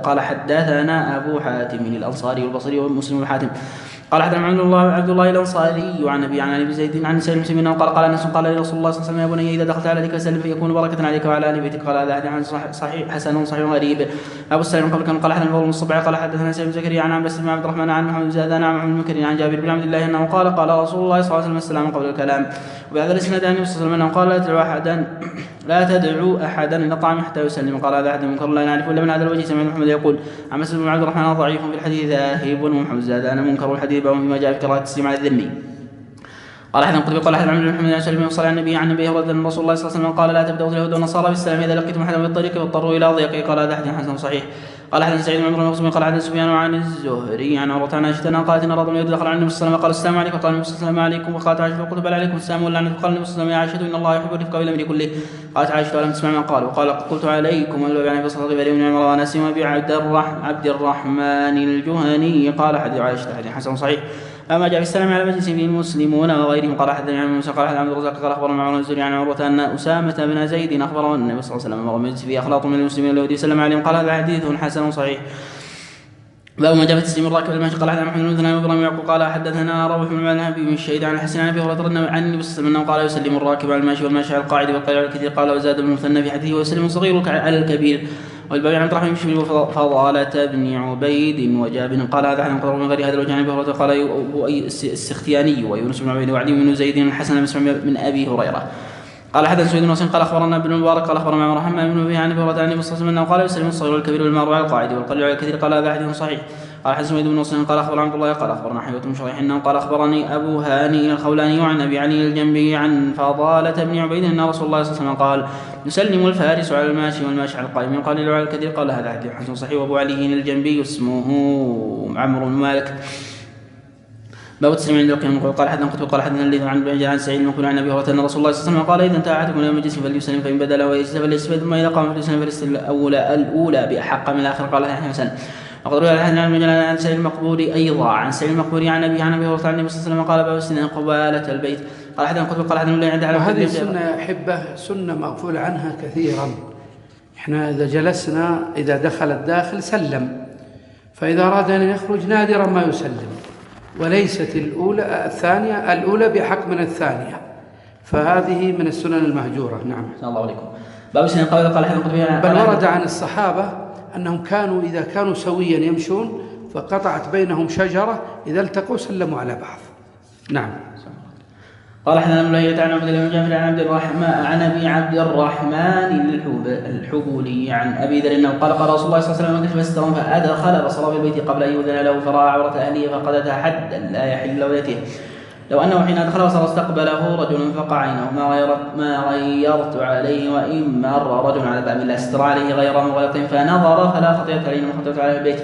قال حدثنا ابو حاتم الانصاري والبصري ومسلم الحاتم قال حدثنا عبد الله الانصاري عن ابي عن ابي زيد عن سالم بن انه قال انس قال لرسول الله صلى الله عليه وسلم يا بني اذا دخلت على ذلك فسلم فيكون بركه عليك وعلى ال بيتك. قال هذا حديث صحيح حسن صحيح غريب. ابو السلام قال حدثنا ابو الصبع قال حدثنا سالم زكريا عن عباس بن عبد الرحمن عن محمد زادان عن محمد المكري عن جابر بن عبد الله انه قال رسول الله صلى الله عليه وسلم السلام قبل الكلام. وبهذا الاسناد عن النبي صلى الله عليه وسلم قال لا تدعوا احدا الى الطعام حتى يسلم. قال هذا حديث منكر لا نعرف الا من هذا الوجه. سمعت محمد يقول عن مسلم بن عبد الرحمن ضعيف في الحديث ذاهب ومحمد زادان منكر الحديث باب فيما جاء في كراهه التسليم على الذمي. قال حدثنا قتيبة قال حدثنا عبد محمد بن سلمة صلى النبي عن النبي رضي الله صلى الله عليه وسلم قال لا تبدأوا اليهود والنصارى بالسلام اذا لقيتم احدا بالطريق فاضطروا الى ضيقه. قال هذا حديث حسن صحيح. قال حدثنا سعيد بن عمرو المقسمي قال حدثنا سفيان عن الزهري عن عروة عن عائشة انها قالت ان رجل يهود دخل على النبي صلى الله عليه وسلم قال السلام عليكم قال النبي صلى الله عليه وسلم عليكم وقالت عائشة فقلت بل عليكم السلام واللعنة. قال النبي صلى الله عليه وسلم يا عائشة ان الله يحب الرفق بالامر كله. قالت عائشة ولم تسمع ما قال وقال قلت عليكم والله يعني بصدق بن عمر وناس وابي عبد الرحمن الجهني. قال حديث عائشة حديث حسن صحيح. أما جاء في السلام على مجلس فيه المسلمون وغيرهم. قال حدثنا عن موسى قال حدثنا عبد الرزاق قال أخبرنا معمر الزهري عن عروة أن أسامة بن زيد أخبره أن النبي صلى الله عليه وسلم مر مجلس فيه أخلاط من المسلمين الذي سلم عليهم. قال هذا حديث حسن صحيح. باب ما جاء في تسليم الراكب الماشي. قال حدثنا محمد بن مثنى وابراهيم يعقوب قال حدثنا روح بن النبي بن الشهيد عن الحسن عن ابي هريره عن النبي صلى الله عليه وسلم قال يسلم الراكب على الماشي والماشي على القاعد والقائل على الكثير. قال وزاد ابن المثنى في حديثه ويسلم الصغير على الكبير. والباب عن عبد الرحمن بن فضالة بن عبيد وجابر قال هذا حديث قرر من غير هذا الوجه عن ابي هريره قال السختياني ويونس بن عبيد وعلي بن زيد الحسن من ابي هريره. قال حدثنا سويد بن وسيم قال اخبرنا ابن المبارك قال اخبرنا معمر محمد بن ابي عن ابي هريره عن النبي صلى الله عليه وسلم قال يسلم الصغير والكبير والمار على القاعد والقليل على الكثير. قال هذا حديث صحيح. قال حدثنا سويد بن وسيم قال اخبرنا عبد الله قال اخبرنا حيوة بن شريح انه قال اخبرني ابو هاني الخولاني وعن ابي علي الجنبي عن فضالة بن عبيد ان رسول الله صلى الله عليه وسلم قال يسلم الفارس على الماشي والماشي على القائم والقليل على الكثير. قال هذا حديث حسن صحيح. وابو علي الجنبي اسمه عمرو بن مالك. باب التسليم عند القيام. قال حدثنا قتيبة قال حدثنا الليث عن بن عن سعيد المقبول عن ابي هريره ان رسول الله صلى الله عليه وسلم قال اذا انتهى احدكم الى مجلس فليسلم فان بدا له يجلس فليسلم ثم اذا قام فليسلم فليسلم الاولى باحق من الاخر. قال حسن. وقد روي عن سعيد المقبول ايضا عن سعيد المقبول عن ابي هريره عن النبي صلى الله عليه وسلم قال باب السنه قباله البيت. قال حدثنا قتيبة قال حدثنا الليث عند وهذه السنه يا احبه سنه مغفول عنها كثيرا. احنا اذا جلسنا اذا دخل الداخل سلم، فاذا اراد ان يخرج نادرا ما يسلم، وليست الأولى بحق من الثانية، فهذه من السنن المهجورة. نعم. الله عليكم. باب السنة قال بل ورد عن الصحابة أنهم كانوا إذا كانوا سويا يمشون فقطعت بينهم شجرة إذا التقوا سلموا على بعض. نعم. قال حدثنا ملية عن عبد الله بن جابر عن ابي عبد الرحمن الحبولي عن ابي ذر انه قال رسول الله صلى الله عليه وسلم كشف سترا فادخل بصره في البيت قبل ان يؤذن له فراى عورة اهله فقدتها حدا لا يحل لولته. لو انه حين ادخل بصره استقبله رجل فقع عينه ما غيرت عليه وان مر رجل على باب لا ستر عليه غير مغلق فنظر فلا خطيئة عليه وخطيئة على البيت.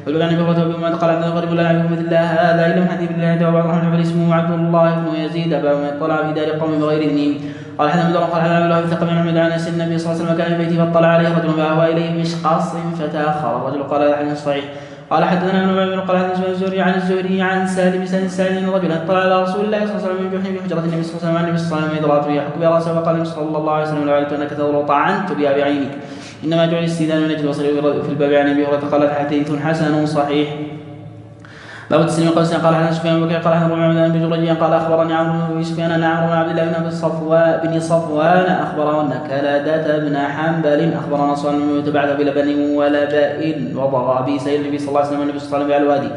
والباب عن ابي هريره وابي قال عبد الغريب لا يعرف مثل هذا الا من حديث الله وبعض الرحمن اسمه عبد الله بن يزيد باب من اطلع في دار قوم بغير اذنهم. قال حدثنا مدرك قال حدثنا الله ثقه بن محمد عن انس النبي صلى الله عليه وسلم كان في بيته فاطلع عليه رجل فاهوى اليه مشقاص فتاخر الرجل قال هذا حديث صحيح. قال حدثنا ابن عمر قال حدثنا الزهري عن سالم سالم رجلا اطلع على رسول الله صلى الله عليه وسلم من جحر بحجره النبي صلى الله عليه وسلم عن النبي صلى الله عليه وسلم ضربت بها حكم راسه وقال النبي صلى الله عليه وسلم لو علمت انك تضر طعنت بها بعينك انما جعل الاستئذان من اجل وصل في الباب عن ابي هريره قال حديث حسن صحيح. باب التسليم قال حدثنا سفيان بن بكير قال حدثنا محمد بن جريج قال اخبرني عمرو بن سفيان ان عمرو بن عبد الله بن صفوان اخبره ان كلادة بن حنبل اخبرنا صلى الله عليه وسلم بعث بلبن ولبائن وضرابي سيد النبي صلى الله عليه وسلم والنبي صلى الله عليه وسلم على الوادي.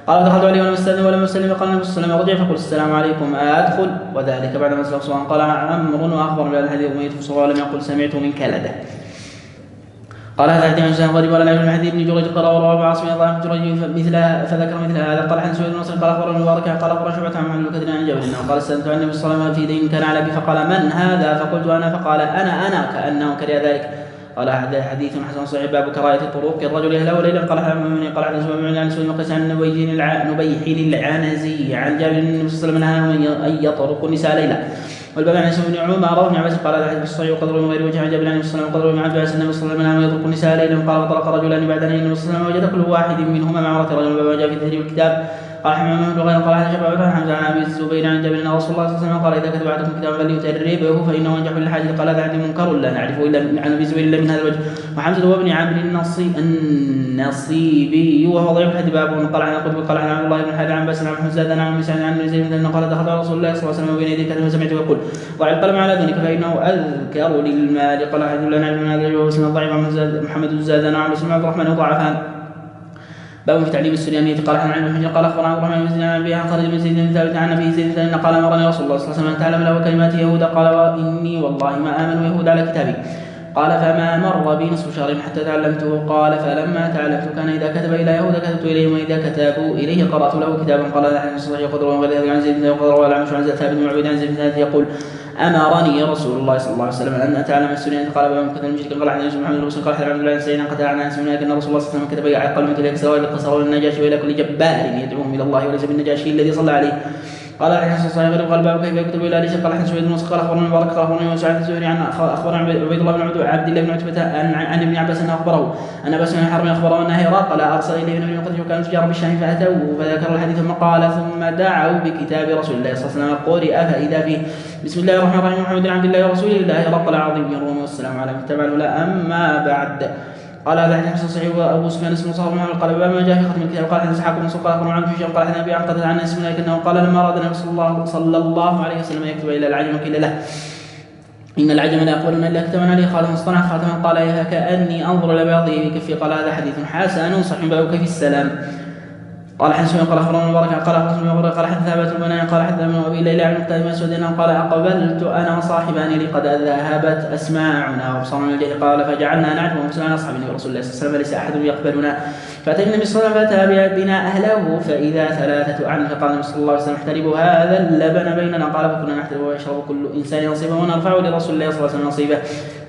قال دخلت عليه ولم استاذن ولم اسلم قال النبي صلى الله عليه وسلم ارجع فقل السلام عليكم ادخل وذلك بعد ما اسلم صفوان. قال عمرو واخبر بالحديث اميه صفوان ولم يقل سمعت من كلده. قال هذا حديث عن غريب ولا نعرف من حديث ابن جريج قال وروى عاصم بن جريج فذكر مثل هذا. قال حدث سويد بن نصر قال اخبرني المبارك قال اخبر شعبة عن محمد بن عن جابر انه قال استاذنت عن النبي صلى الله عليه وسلم في دين كان على ابي فقال من هذا فقلت انا فقال انا كانه كره ذلك. قال هذا حديث حسن صحيح. باب كراهه طرق الرجل اهله وليلا. قال حدث سويد عن سويد بن عن نبيح العنزي عن جابر النبي صلى الله عليه وسلم ان يطرق النساء ليلا. والباب عن بن عمر بن عباس قال هذا حديث صحيح وقدر من غير وجه عن جابر النبي صلى الله عليه وسلم وقدر من عباس النبي صلى الله عليه وسلم يطرق النساء ليلا. قال وطلق رجلان بعد ان النبي صلى الله عليه وسلم وجد كل واحد منهما مع امرأة رجل. وباب جاء في تهذيب الكتاب. قال حمام بن غير قال هذا شباب عن حمزه عن ابي الزبير عن جابر ان رسول الله صلى الله عليه وسلم قال اذا كتب احدكم كتابا فليتربه فانه انجح للحاجه. قال هذا حديث منكر لا نعرفه الا عن ابي الزبير الا من هذا الوجه. وحمزه هو ابن عمرو النصيبي وهو ضعيف الحديث. باب قال عن قطب قال عن عبد الله بن حارث عن باسل عن حمزه عن مسعود عن زيد بن قال دخل رسول الله صلى الله عليه وسلم بين يديه كتب وسمعته يقول ضع القلم على ذلك فانه اذكر للمال. قال حديث لا نعرف من هذا الوجه وسمع الضعيف محمد الزادان عن مسلم عبد الرحمن وضعفان. باب في تعليم السريانية. قال عن عبد الحجر قال اخبرنا عبد الرحمن بن زيد عن ابي خرج من زيد بن ثابت عن ابي زيد ان قال امرني رسول الله صلى الله عليه وسلم ان تعلم له كلمات يهود. قال واني والله ما امن يهود على كتابي. قال فما مر بي نصف شهر حتى تعلمته. قال فلما تعلمت كان اذا كتب الى يهود كتبت اليهم واذا كتبوا اليه قرات له كتابا. قال لا صحيح يقدر وغير عن زيد بن وقدر ولا عن ثابت بن عبيد عن زيد بن ثابت يقول امرني رسول الله صلى الله عليه وسلم ان اتعلم السنه. قال بما كتب المشرك قال عن محمد بن مسلم قال عبد الله بن سعيد قال عن انس ان رسول الله صلى الله عليه وسلم كتب على قلم الى كسرى الى القصر والنجاشي والى كل جبار يدعوهم الى الله وليس بالنجاشي الذي صلى عليه. قال حدثنا صحيح غريب قال باب كيف يكتب الى ليس قال حدثنا سويد بن قال اخبرنا المبارك قال اخبرنا سعيد الزهري عن اخبرنا عبيد الله بن عبد الله بن عتبة عن ابن عباس انه اخبره ان ابا سفيان الحربي اخبره ان هرقل ارسل اليه من ابن قدش وكانوا تجارا بالشام فاتوه فذكر الحديث ثم قال ثم دعوا بكتاب رسول الله صلى الله عليه وسلم قرئ فاذا فيه بسم الله الرحمن الرحيم محمد عبد الله ورسول الله هرقل عظيم الروم والسلام على من تبع الأولى أما بعد. قال هذا حديث صحيح وابو سفيان اسمه صالح محمد قال بما جاء في ختم الكتاب قال حدث اسحاق بن منصور قال اخبرنا عن هشام قال حدثنا ابي عن قتاده عن انس انه قال لما اراد النبي صلى الله عليه وسلم يكتب الى العجم قيل له ان العجم لا يقبلون الا كتبا عليه خاتما اصطنع خاتما قال يا كاني انظر الى بياضه بكفي قال هذا حديث حسن صحيح باب كيف السلام. قال حدثنا قال اخبرنا المبارك قال اخبرنا قال حدثنا ابات البناني قال حدثنا ابي ليلى عن مقتدى مسعود قال اقبلت انا وصاحبان لي قد ذهبت اسماعنا وابصارنا الجيل قال فجعلنا نعرف ومسلمنا اصحاب النبي رسول الله صلى الله عليه وسلم ليس احد يقبلنا فاتينا النبي صلى الله عليه وسلم فاتى بنا اهله فاذا ثلاثه اعنف فقال النبي صلى الله عليه وسلم احتربوا هذا اللبن بيننا قال فكنا نحترب ويشرب كل انسان نصيبه ونرفع لرسول الله صلى الله عليه وسلم نصيبه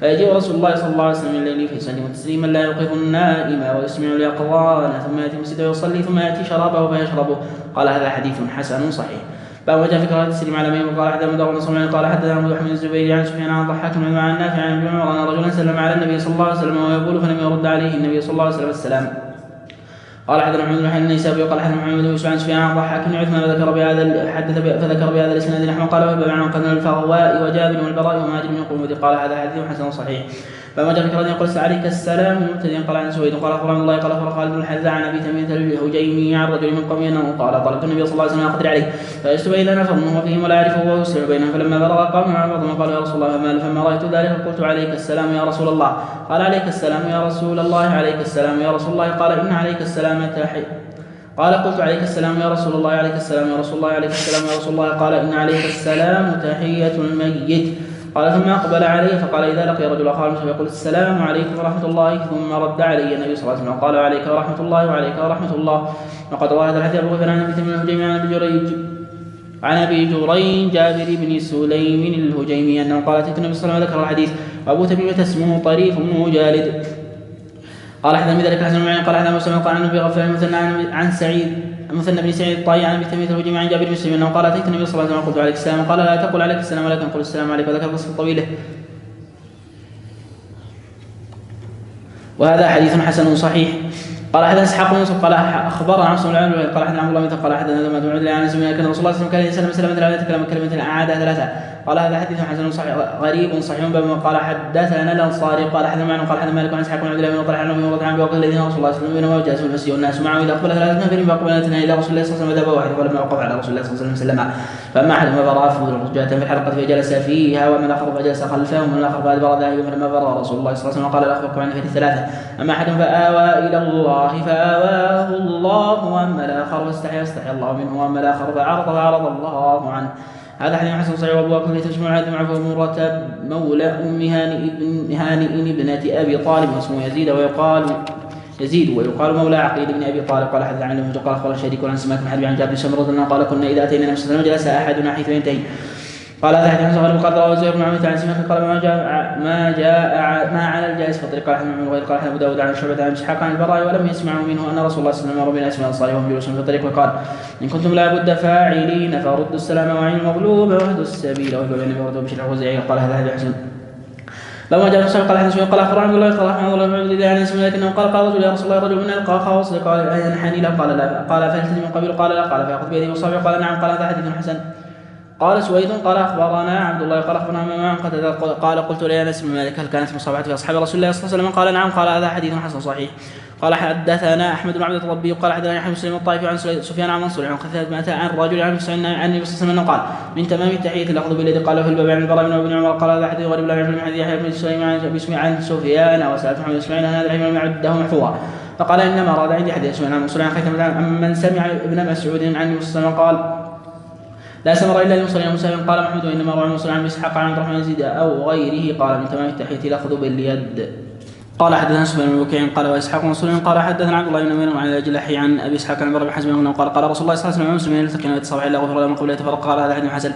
فيجيء رسول الله صلى الله عليه وسلم الليل فيسلم تسليما لا يوقف النائم ويسمع اليقظان ثم ياتي مسجده ويصلي ثم ياتي شرابه فيشربه قال هذا حديث حسن صحيح. باب وجاء في كراهه التسليم على ميمون قال حدثنا مدار بن صالح قال حدثنا ابو بن الزبير عن سفيان عن ضحاك بن عن نافع عن ابن عمر ان رجلا سلم على النبي صلى الله عليه وسلم ويقول فلم يرد عليه النبي صلى الله عليه وسلم السلام. قال حدثنا محمد بن حنان النيسابي وقال حدثنا محمد بن يوسف عن سفيان عن ضحاك بن عثمان فذكر بهذا الاسناد نحو قال وهب عن قتل الفضواء وجابر والبراء ومهاجر بن قرمد قال هذا حديث حسن صحيح. فما جاء في قال عليك السلام مبتدئا قال عن سويد قال اخبرنا الله قال اخبر خالد بن الحذاء عن ابي تميم الهجيمي عن رجل من قومه انه قال طلبت النبي صلى الله عليه وسلم اقدر عليه فاجت بين نفر وهو فيهم ولا يعرفه وهو يسلم بينهم فلما بلغ قام مع بعضهم قال يا رسول الله فما رايت ذلك قلت عليك السلام يا رسول الله قال عليك السلام يا رسول الله عليك السلام يا رسول الله قال ان عليك السلام قال قلت عليك السلام يا رسول الله عليك السلام يا رسول الله عليك السلام يا رسول الله قال ان عليك السلام تحيه الميت قال ثم أقبل عليه فقال إذا لقي رجل آخر فيقول السلام عليكم ورحمة الله ثم رد علي النبي صلى الله عليه وسلم قال عليك ورحمة الله وعليك ورحمة الله. وقد روى هذا الحديث أبو بكر عن أبي تميم الهجيمي عن أبي جرين جابر بن سليم الهجيمي أنه قال أتيت النبي صلى الله عليه وسلم ذكر الحديث وأبو تميمة اسمه طريف بن مجالد قال حدثنا بذلك الحسن بن قال حدثنا مسلم قال عن ابي غفار عن سعيد مثنى بن سعيد الطائي عن ابي تميم الهجيمي عن جابر بن سليم انه قال اتيت النبي صلى الله عليه وسلم قلت عليك السلام قال لا تقل عليك السلام ولكن قل السلام عليك وذكر قصه طويله. وهذا حديث حسن صحيح. قال حدثنا اسحاق بن منصور قال اخبرنا عن صلى الله قال حدثنا عبد الله بن قال حدثنا لما دعوا الى عن زميل كان رسول الله صلى الله عليه وسلم سلم لا يتكلم كلمه اعادها ثلاثه قال هذا حديث حسن صحيح غريب صحيح بما قال حدثنا الانصاري قال حدثنا معن قال حدثنا مالك عن اسحاق بن عبد الله بن قال حدثنا ابن عن بوقت الذين رسول الله صلى الله عليه وسلم وجاء المسيح والناس معه اذا اقبل ثلاثه نفر فاقبلتنا الى رسول الله صلى الله عليه وسلم واحد ولما وقف على رسول الله صلى الله عليه وسلم فاما احدهما فرافه رجعه في الحلقه فجلس فيها ومن الاخر فجلس خلفه ومن الاخر فادبر ذاهبا فلما بر رسول الله صلى الله عليه وسلم قال لا اخبركم عن نفر ثلاثه اما احد فاوى الى الله فاواه الله واما الاخر فاستحيا الله منه واما الاخر فعرض الله عنه. هذا حديث حسن صحيح وابو بكر تجمع عاد مع مرة مولى ام هانئ ابنة ابي طالب اسمه يزيد ويقال مولى عقيل بن ابي طالب قال حدث عن ابن قال اخبر شريك عن سماك بن حرب عن جابر بن سمرة انه قال كنا اذا اتينا النبي صلى الله عليه وسلم جلس احدنا حيث ينتهي قال هذا حديث صحيح قال رواه زهير بن عمرو عن سماك قال ما على الجالس في الطريق قال حدث من غير قال حدث ابو داود عن شعبة عن اسحاق عن البراء ولم يسمعوا منه ان رسول الله صلى الله عليه وسلم مر بين اسماء الانصار وهم جلوس في الطريق وقال ان كنتم لا بد فاعلين فردوا السلام وعين المغلوب واهدوا السبيل وهدوا النبي وردوا بشر الخزاعي قال هذا حديث حسن. لما جاء الرسول قال حدث قال اخبر عن الله قال رحمه الله بن عبد عن اسمه لكنه قال رجل يا رسول الله رجل من القى خاص قال ينحني له قال لا قال فهل من قبيل قال لا قال فياخذ بيده وصابعه قال نعم قال هذا حديث حسن. قال سويد قال اخبرنا عبد الله قال اخبرنا مما قال قلت لانس بن مالك هل كانت مصابعه في اصحاب رسول الله صلى الله عليه وسلم قال نعم قال هذا حديث حسن صحيح. قال حدثنا احمد بن عبد الربي قال حدثنا يحيى بن سليم الطائفي عن سفيان عن منصور عن قتادة بن عن رجل عن النبي صلى الله عليه وسلم قال من تمام التحيه الاخذ بالذي قال في الباب عن البراء بن عمر قال هذا حديث غريب لا يعرف من حديث يحيى بن سليم عن سفيان وسالت محمد اسماعيل هذا العلم عده محفوظا فقال انما اراد عندي حديث سفيان عن منصور عن خيثمة من سمع ابن مسعود عن النبي صلى الله عليه وسلم قال لا سمر الا للمصلين المسلم قال محمود انما روى المصلي عن اسحاق عن عبد الرحمن يزيد او غيره قال من تمام التحيه الاخذ باليد. قال حدثنا سفيان بن وكيع قال واسحاق بن قال حدثنا عبد الله بن نمير عن الاجلحي عن ابي اسحاق عن بن حزم قال قال رسول الله صلى الله عليه وسلم المسلمين يلتقون يتصافحون الا غفر لهم قبل يتفرق قال هذا حديث حسن.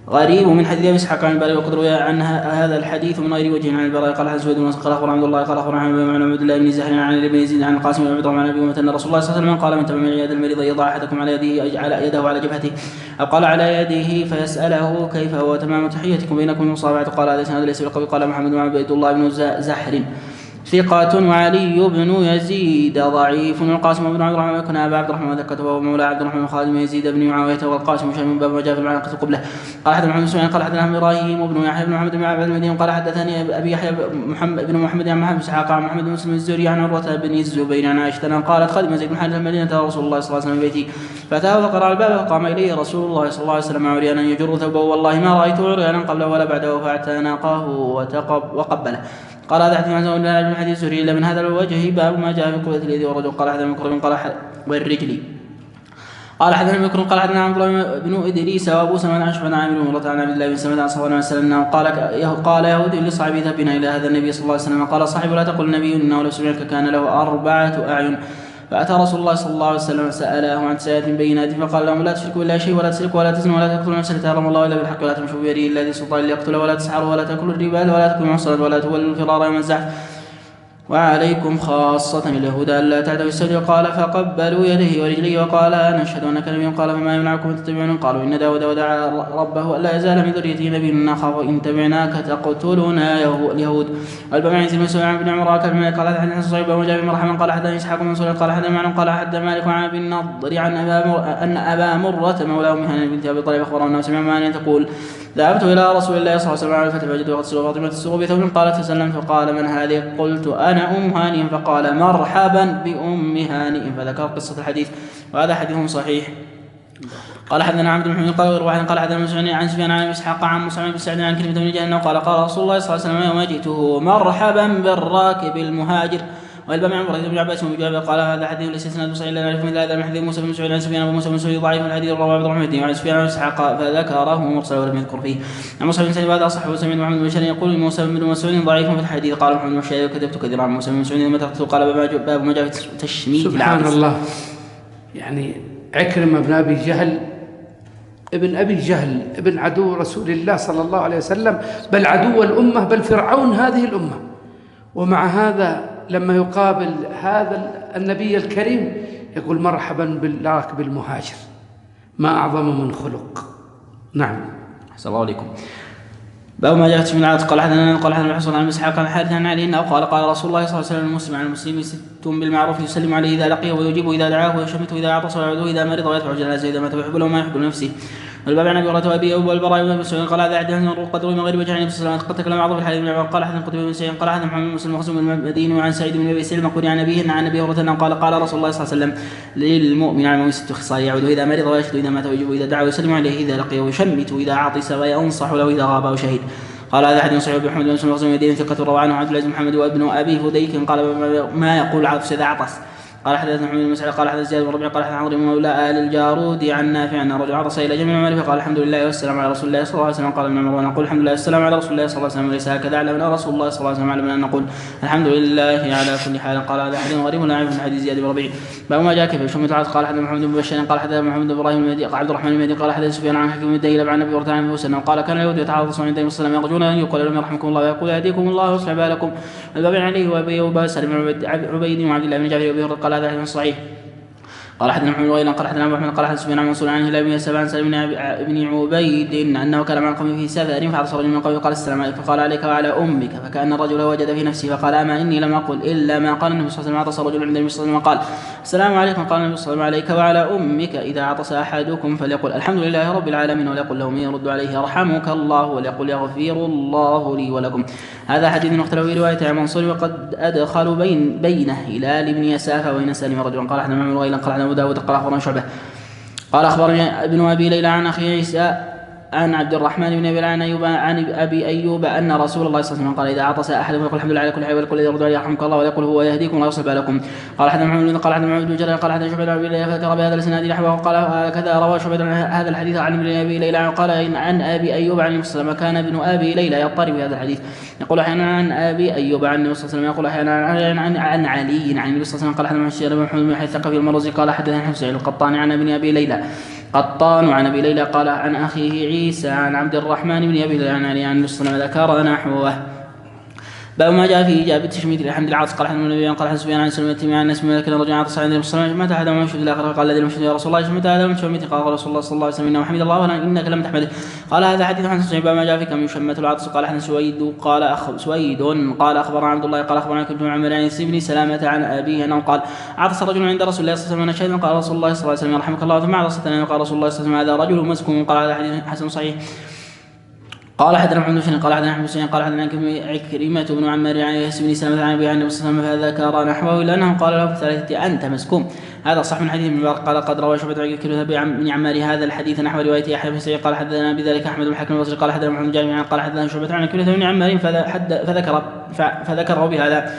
غريب من حديث ابي اسحاق عن البراء وقد روي عن هذا الحديث من غير وجه عن البراء قال حدث سويد بن قال اخبرنا عبد الله قال اخبرنا عن عبد الله بن زهر عن ابن يزيد عن القاسم بن عبد الرحمن عن ابي امه ان رسول الله صلى الله عليه وسلم قال من تمام عياد المريض يضع احدكم على يده على جبهته او قال على يده فيساله كيف هو تمام تحيتكم بينكم المصابعه قال هذا اسناد ليس بالقوي قال محمد بن عبد الله بن زحر ثقة وعلي بن يزيد ضعيف والقاسم بن عبد الرحمن كان أبا عبد الرحمن ذكته وهو مولى عبد الرحمن خالد بن يزيد بن معاوية والقاسم شيء من باب وجاء في المعنى قبله قال حدثنا محمد سفيان قال حدثنا إبراهيم بن يحيى بن محمد بن عبد المدين قال حدثني أبي يحيى محمد بن محمد عن محمد بن إسحاق عن محمد بن مسلم الزهري عن عروة بن الزبير عن عائشة قالت خادم زيد بن حارثة المدينة رسول الله صلى الله عليه وسلم بيتي فأتاه فقرأ الباب فقام إليه رسول الله صلى الله عليه وسلم عريانا يجر ثوبه والله ما رأيته عريانا قبله ولا بعده فاعتنقه وقبله قال هذا حديث عن زوج بن حديث الزهري إلا من هذا الوجه باب ما جاء في قوة اليد والرجل قال حدثنا مكرم قال والرجل قال حدثنا مكرم قال حدثنا عبد الله بن إدريس وأبو سلمة عن شعبة عن عامر عن عبد الله بن سلمة عن صلى الله عليه وسلم قال يهودي لصاحبه ذهبنا إلى هذا النبي صلى الله عليه وسلم قال صاحب لا تقل النبي إنه لو سمعك كان له 4 أعين فأتى رسول الله صلى الله عليه وسلم فسأله عن سيئات بينات فقال لهم لا تشركوا إلا شيء ولا تسرقوا ولا تزنوا ولا تقتلوا نفسا التي حرم الله إلا بالحق ولا تمشوا بيده إلا ذي سلطان ليقتل ولا تسحروا ولا تأكلوا الربا ولا تكونوا محصنات ولا تولوا الفرار يوم الزحف وعليكم خاصة اليهود ألا تعتوا السجد قال فقبلوا يديه ورجليه وقال نشهد أنك نبي قال فما يمنعكم أن تتبعون قالوا إن داود ودعا ربه ألا يزال من ذريته نبي نخاف إن تبعناك تقتلنا اليهود والباب عن زيد بن بن عمر قال حدثنا صهيب بن جابر مرحبا قال حدثنا إسحاق بن منصور قال حدثنا معن قال حدث مالك عن أبي النضر عن أن أبا مرة مولاه أم بنت أبي طالب أخبره أنه سمع مالك تقول ذهبت إلى رسول الله صلى الله عليه وسلم على الفتح فوجدت قد سلوا فاطمة السوق بثوب قالت فسلمت فقال من هذه قلت أنا أم هانئ فقال مرحبا بأم هانئ فذكر قصة الحديث وهذا حديث صحيح. قال حدثنا عبد المحمد قال حدثنا مسعود عن سفيان عن اسحاق عن مصعب بن سعد عن كلمة بن جهنم قال رسول الله صلى الله عليه وسلم يوم جئته مرحبا بالراكب المهاجر والباب عن بن عباس بن جابر قال هذا حديث ليس اسناده صحيح لا نعرف من هذا من حديث موسى بن مسعود عن سفيان ابو موسى بن مسعود ضعيف الحديث رواه عبد الرحمن وعن سفيان عن اسحاق فذكره مرسل ولم يذكر فيه. عن موسى بن سعيد هذا صح وسمع محمد بن بشير يقول موسى بن مسعود ضعيف في الحديث قال محمد بن بشير كذبت كثيرا عن موسى بن مسعود لما تركته قال باب ما جاء في تشميت سبحان الله. يعني عكرمة بن أبي جهل ابن عدو رسول الله صلى الله عليه وسلم بل عدو الأمة بل فرعون هذه الأمة ومع هذا لما يقابل هذا النبي الكريم يقول مرحبا بالراكب المهاجر ما أعظم من خلق. نعم. أحسن الله عليكم. باب ما جاءت من العادة قال حدثنا الحسن عن اسحاق عن حارث عن علي أو قال رسول الله صلى الله عليه وسلم المسلم على المسلم 6 بالمعروف يسلم عليه إذا لقيه ويجيب إذا دعاه ويشمته إذا عطس ويعوده إذا مرض ويدفع جنازه إذا مات ويحب له ما يحب لنفسه. الباب عن ابي هريره وابي ايوب والبراء بن مسعود قال هذا حدثنا قدر من غير وجه عن النبي صلى الله عليه وسلم قد تكلم بعض في الحديث بن عمر قال حدثنا قتيبة بن سعيد قال حدثنا محمد بن مسلم مخزوم المديني وعن سعيد بن ابي سلمة قل عن ابيه عن ابي هريره قال رسول الله صلى الله عليه وسلم للمؤمن على المؤمن 6 خصال يعود اذا مرض ويشهد اذا مات ويجيب اذا دعا ويسلم عليه اذا لقيه ويشمت اذا عطس وينصح له اذا غاب او شهد. قال هذا حديث صحيح بن محمد بن مسلم مخزوم المديني ثقة روى عنه عبد العزيز محمد وابن ابي هديك قال ما يقول عطس اذا عطس. قال حدثنا محمد بن مسعود قال حدثنا زياد بن ربيع قال حدثنا عمرو مولى آل الجارود عن نافع أن رجل عطس إلى جميع المعرفة فقال الحمد لله والسلام على رسول الله صلى الله عليه وسلم. قال ابن عمر ونقول الحمد لله والسلام على رسول الله صلى الله عليه وسلم وليس هكذا علمنا رسول الله صلى الله عليه وسلم علمنا أن نقول الحمد لله على كل حال. قال هذا حديث غريب لا يعرف من حديث زياد بن ربيع. باب ما جاء كيف يشم العطس قال حدثنا محمد بن بشير قال حدثنا محمد بن ابراهيم المهدي قال عبد الرحمن المهدي قال حدثنا سفيان عن حكيم الديلب عن ابي هريره عن ابي وسلم قال كان اليهود يتعاطسون عند النبي صلى الله عليه وسلم يرجون ان يقول لهم يرحمكم الله ويقول يهديكم الله ويصلح بالكم. الباب عليه وابي ايوب سلم عبيد وعبد الله بن جعفر وابي هريره قال هذا حديث صحيح. قال حدثنا محمد وغيره قال حدثنا محمد قال حدثنا سفيان عن منصور عن هلال بن سبع سلم بن عبيد انه كان مع القوم في سفر فعطس رجل من القوم قال السلام عليك فقال عليك وعلى امك فكان الرجل وجد في نفسه فقال اما اني لم اقل الا ما قال النبي صلى الله عليه وسلم. عطس رجل عند النبي صلى الله عليه وسلم وقال السلام عليكم قال النبي صلى الله عليه وسلم عليك وعلى امك اذا عطس احدكم فليقل الحمد لله رب العالمين وليقل له من يرد عليه يرحمك الله وليقل يغفر الله لي ولكم. هذا حديث مختلف في روايه عن منصور وقد ادخلوا بينه هلال بن يساف وبين سالم رجل قال حدثنا محمد وغيره قال حدثنا ابو داود قال اخبرنا شعبة قال أخبرني ابن أبي ليلى عن أخي عيسى عن عبد الرحمن بن أبي عن أبي أيوب أن رسول الله صلى الله عليه وسلم قال إذا عطس أحدكم فيقول الحمد لله على كل حال ويقول إذا يرد عليه يرحمك الله ويقول هو يهديكم الله ويصلح بالكم. قال حدثنا محمد قال حدثنا محمد بن جرير قال حدثنا شعبة بن أبي فذكر بهذا الإسناد نحوه قال كذا روى شعبة هذا الحديث عن ابن أبي ليلى قال عن أبي أيوب عن النبي صلى الله عليه وسلم كان ابن أبي ليلى يضطرب بهذا الحديث يقول أحيانا عن أبي أيوب عن النبي صلى الله عليه وسلم يقول أحيانا عن علي عن النبي صلى الله عليه وسلم. قال حدثنا محمد بن يحيى الثقفي المروزي قال حدثنا حسين القطان عن ابن أبي ليلى قطان. وعن ابي ليلى قال عن اخيه عيسى عن عبد الرحمن بن ابي ليلى عن مسلم ذكر نحوه. باب ما جاء في إجابة تشميت الحمد العاطس. قال حدثنا النبي قال حدثنا سفيان عن سلمة عن ناس من ذكر رجل عاطس عند المسلمين متى هذا ومشهد الاخر قال الذي المشهد يا رسول الله شمت هذا ومشهد قال رسول الله صلى الله عليه وسلم انه حمد الله ولا انك لم تحمده. قال هذا حديث عن صحيح. باب ما جاء في كم يشمت العاطس. قال حدثنا سويد قال اخبرنا عبد الله قال اخبرنا كنت عمر عن بن سلامة عن ابيه انه قال عطس رجل عند رسول الله صلى الله عليه وسلم قال رسول الله صلى الله عليه وسلم يرحمك الله ثم عطستنا قال رسول الله صلى الله عليه وسلم هذا رجل مسكون. قال هذا حديث حسن صحيح. قال حدثنا محمد بن قال حدثنا احمد بن قال حدثنا عكرمة بن عمار عن ياس بن سلمة عن ابي عن وسلم فذكر نحوه الا انه قال له في الثالثة انت مسكوم. هذا صح من حديث ابن مبارك قال قد روى شعبة عن عكرمة بن عمار هذا الحديث نحو رواية يحيى بن سعيد قال حدثنا بذلك احمد بن حكم البصري قال حدثنا محمد بن جابر قال حدثنا شعبة عن عكرمة بن عمار فذكره بهذا.